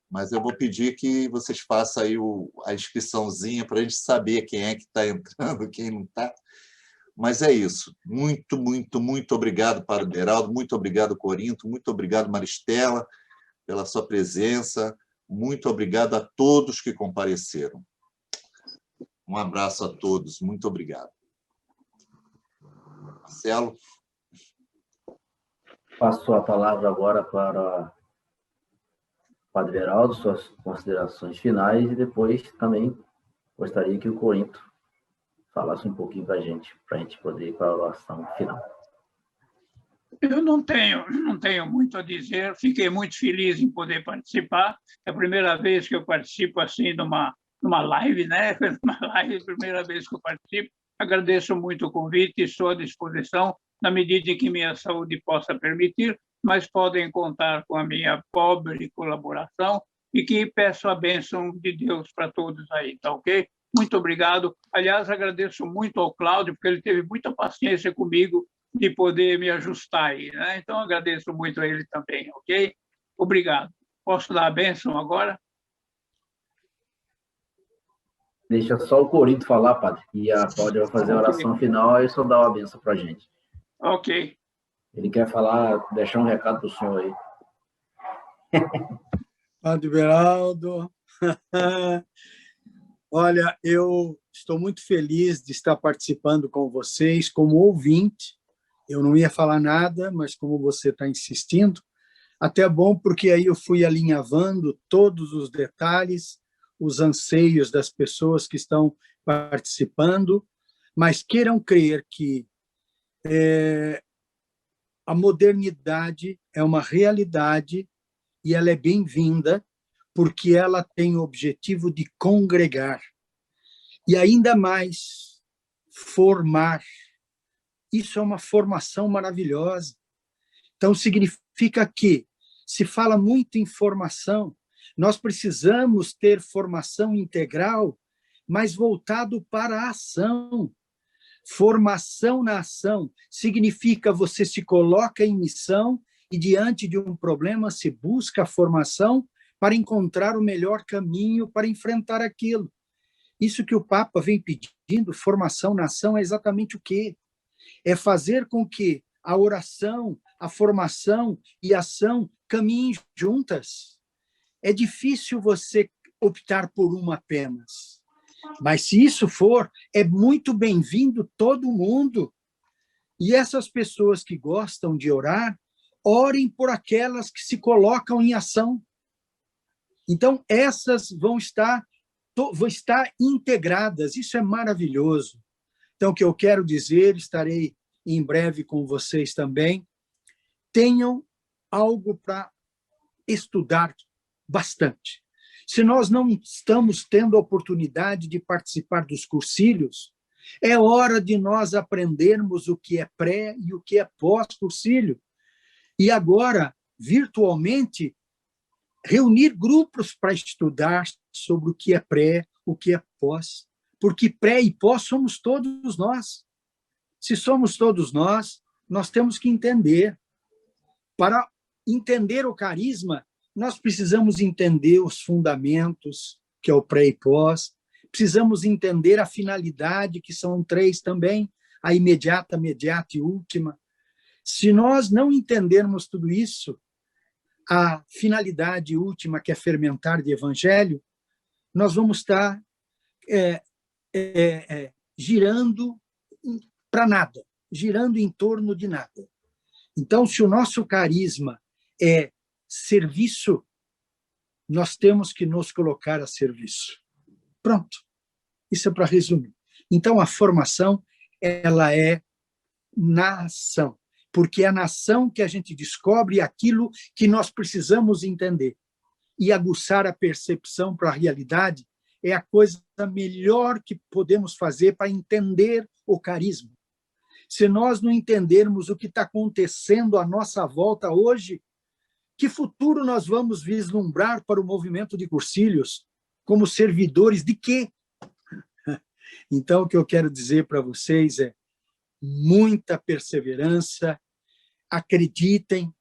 Mas eu vou pedir que vocês façam aí a inscriçãozinha para a gente saber quem é que está entrando, quem não está. Mas é isso. Muito, muito, muito obrigado, Padre Beraldo, muito obrigado, Corinto, muito obrigado, Maristela, pela sua presença. Muito obrigado a todos que compareceram. Um abraço a todos. Muito obrigado. Marcelo. Passo a palavra agora para o Padre Beraldo, suas considerações finais, e depois também gostaria que o Corinto falasse um pouquinho para a gente poder ir para a oração final. Eu não tenho muito a dizer, fiquei muito feliz em poder participar. É a primeira vez que eu participo assim numa live, né? Uma live, primeira vez que eu participo. Agradeço muito o convite e estou à disposição na medida em que minha saúde possa permitir, mas podem contar com a minha pobre colaboração e que peço a bênção de Deus para todos aí, tá ok? Muito obrigado. Aliás, agradeço muito ao Cláudio, porque ele teve muita paciência comigo de poder me ajustar aí, né? Então, agradeço muito a ele também, ok? Obrigado. Posso dar a bênção agora? Deixa só o Corinto falar, Padre, e a Cláudia vai fazer a oração final, aí só dá uma bênção para a gente. Ok. Ele quer falar, deixar um recado para o senhor aí. Padre Beraldo, olha, eu estou muito feliz de estar participando com vocês como ouvinte. Eu não ia falar nada, mas como você está insistindo, até bom, porque aí eu fui alinhavando todos os detalhes, os anseios das pessoas que estão participando, mas queiram crer que a modernidade é uma realidade e ela é bem-vinda, porque ela tem o objetivo de congregar e ainda mais formar. Isso é uma formação maravilhosa. Então, significa que, se fala muito em formação, nós precisamos ter formação integral, mas voltado para a ação. Formação na ação significa você se coloca em missão e, diante de um problema, se busca a formação para encontrar o melhor caminho para enfrentar aquilo. Isso que o Papa vem pedindo, formação na ação, é exatamente o quê? É fazer com que a oração, a formação e a ação caminhem juntas. É difícil você optar por uma apenas. Mas, se isso for, é muito bem-vindo todo mundo. E essas pessoas que gostam de orar, orem por aquelas que se colocam em ação. Então, essas vão estar integradas. Isso é maravilhoso. Então, o que eu quero dizer, estarei em breve com vocês também, tenham algo para estudar bastante. Se nós não estamos tendo a oportunidade de participar dos cursilhos, é hora de nós aprendermos o que é pré e o que é pós-cursilho. E agora, virtualmente, reunir grupos para estudar sobre o que é pré, o que é pós. Porque pré e pós somos todos nós. Se somos todos nós, nós temos que entender. Para entender o carisma, nós precisamos entender os fundamentos, que é o pré e pós. Precisamos entender a finalidade, que são 3 também, a imediata, mediata e última. Se nós não entendermos tudo isso, a finalidade última, que é fermentar de evangelho, nós vamos estar girando para nada, girando em torno de nada. Então, se o nosso carisma é serviço, nós temos que nos colocar a serviço. Pronto. Isso é para resumir. Então, a formação, ela é na ação, porque é na ação que a gente descobre aquilo que nós precisamos entender. E aguçar a percepção para a realidade é a coisa melhor que podemos fazer para entender o carisma. Se nós não entendermos o que está acontecendo à nossa volta hoje, que futuro nós vamos vislumbrar para o movimento de cursilhos como servidores de quê? Então, o que eu quero dizer para vocês é muita perseverança, acreditem,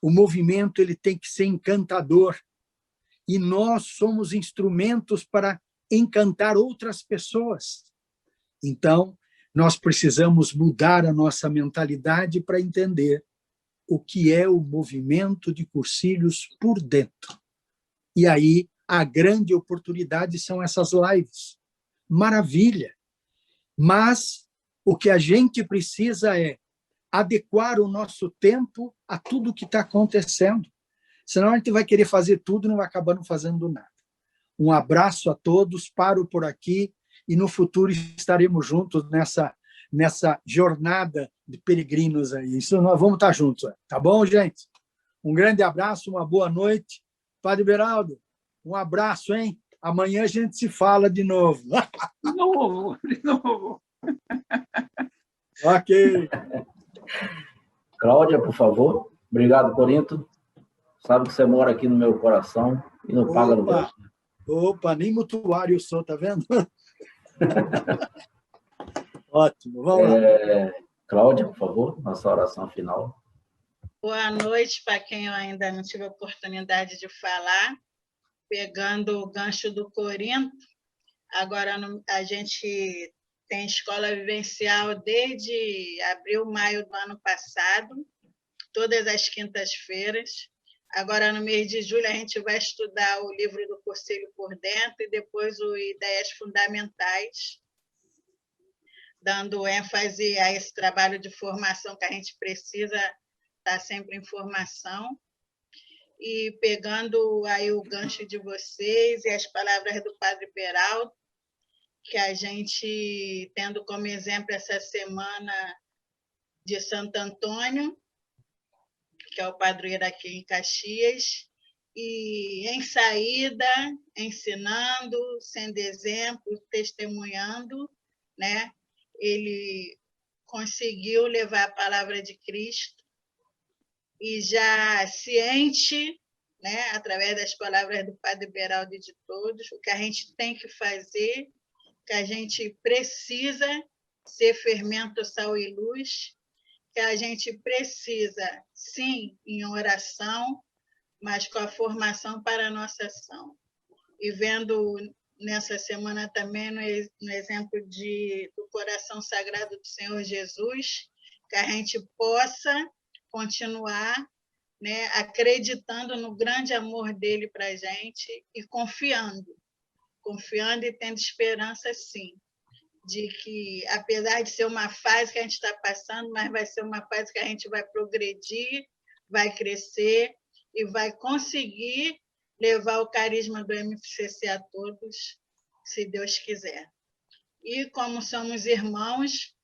o movimento ele tem que ser encantador e nós somos instrumentos para encantar outras pessoas. Então, nós precisamos mudar a nossa mentalidade para entender o que é o movimento de cursilhos por dentro. E aí, a grande oportunidade são essas lives. Maravilha! Mas o que a gente precisa é adequar o nosso tempo a tudo que está acontecendo. Senão a gente vai querer fazer tudo e não vai acabar não fazendo nada. Um abraço a todos, paro por aqui e no futuro estaremos juntos nessa jornada de peregrinos aí. Isso nós vamos estar juntos, tá bom, gente? Um grande abraço, uma boa noite. Padre Beraldo, um abraço, hein? Amanhã a gente se fala de novo. De novo. Ok. Cláudia, por favor. Obrigado, Corinto. Sabe que você mora aqui no meu coração e não paga no bolso. Opa, nem mutuário eu sou, tá vendo? Ótimo, vamos lá. Cláudia, por favor, nossa oração final. Boa noite para quem eu ainda não tive a oportunidade de falar. Pegando o gancho do Corinto, agora a gente tem escola vivencial desde abril, maio do ano passado, todas as quintas-feiras. Agora, no mês de julho, a gente vai estudar o livro do Cursilho por Dentro e depois o Ideias Fundamentais, dando ênfase a esse trabalho de formação que a gente precisa estar sempre em formação. E pegando aí o gancho de vocês e as palavras do Padre Beraldo, que a gente, tendo como exemplo essa semana de Santo Antônio, que é o padroeiro aqui em Caxias, e em saída, ensinando, sendo exemplo, testemunhando, né? Ele conseguiu levar a palavra de Cristo e já ciente, né, através das palavras do Padre Beraldo e de todos, o que a gente tem que fazer, que a gente precisa ser fermento, sal e luz, que a gente precisa, sim, em oração, mas com a formação para a nossa ação. E vendo nessa semana também no exemplo do coração sagrado do Senhor Jesus, que a gente possa continuar, né, acreditando no grande amor dele para a gente e confiando e tendo esperança, sim, de que, apesar de ser uma fase que a gente está passando, mas vai ser uma fase que a gente vai progredir, vai crescer e vai conseguir levar o carisma do MFCC a todos, se Deus quiser. E como somos irmãos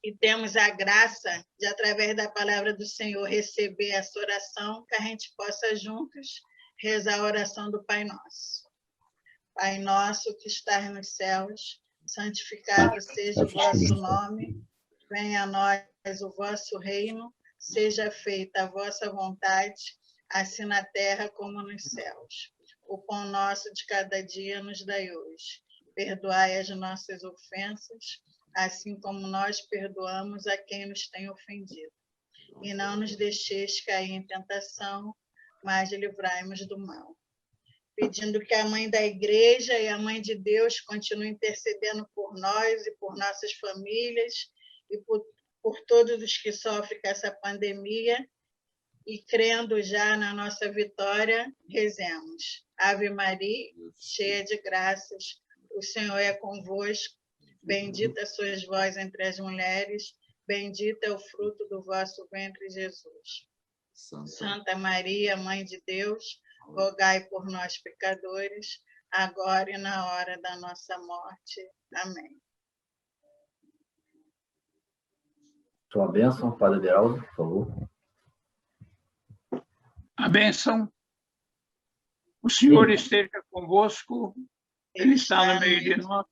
e temos a graça de, através da palavra do Senhor, receber essa oração, que a gente possa juntos rezar a oração do Pai Nosso. Pai nosso que estás nos céus, santificado seja o vosso nome, venha a nós o vosso reino, seja feita a vossa vontade, assim na terra como nos céus. O pão nosso de cada dia nos dai hoje. Perdoai as nossas ofensas, assim como nós perdoamos a quem nos tem ofendido. E não nos deixeis cair em tentação, mas livrai-nos do mal. Pedindo que a Mãe da Igreja e a Mãe de Deus continuem intercedendo por nós e por nossas famílias e por todos os que sofrem com essa pandemia, e crendo já na nossa vitória, rezemos. Ave Maria, cheia de graças, o Senhor é convosco, bendita sois vós entre as mulheres, bendito é o fruto do vosso ventre, Jesus. Santa Maria, Mãe de Deus, rogai por nós, pecadores, agora e na hora da nossa morte. Amém. Sua bênção, Padre Beraldo, por favor. A bênção. O Senhor esteja convosco, Ele está no meio de nós,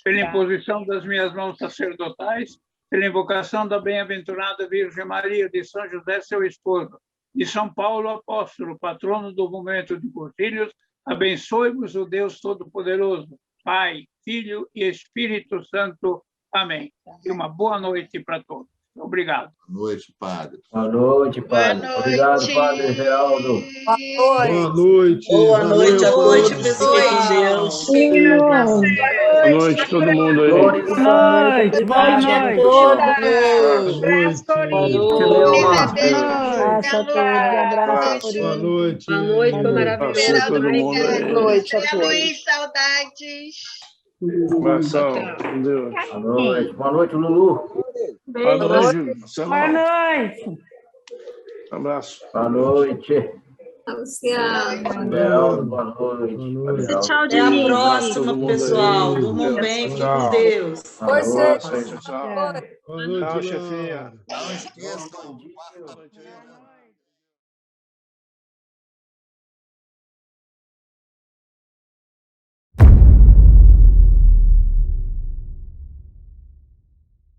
pela imposição das minhas mãos sacerdotais, pela invocação da bem-aventurada Virgem Maria, de São José, seu esposo, de São Paulo, apóstolo, patrono do movimento de Cursilhos, abençoe-vos o Deus Todo-Poderoso, Pai, Filho e Espírito Santo. Amém. E uma boa noite para todos. Obrigado. Boa noite, Padre. Boa noite, Padre. Boa noite. Obrigado, Padre Geraldo. Boa noite. Boa noite a todos. Boa Fiquem com Deus. Boa noite, todo mundo aí. Boa noite. Boa noite a todos. Abraço a todos. Abraço. Boa noite. Boa noite, foi maravilhoso. Boa noite a todos. Luiz, saudades. Abração. Com Deus. Boa noite. Boa noite, Lulu. Boa noite. Boa noite. Abraço. Boa noite. Luciano. Beraldo, boa noite. Tchau, Até a próxima, pessoal. Durmam bem, fiquem com Deus. Tchau, chefinha. Não esqueçam.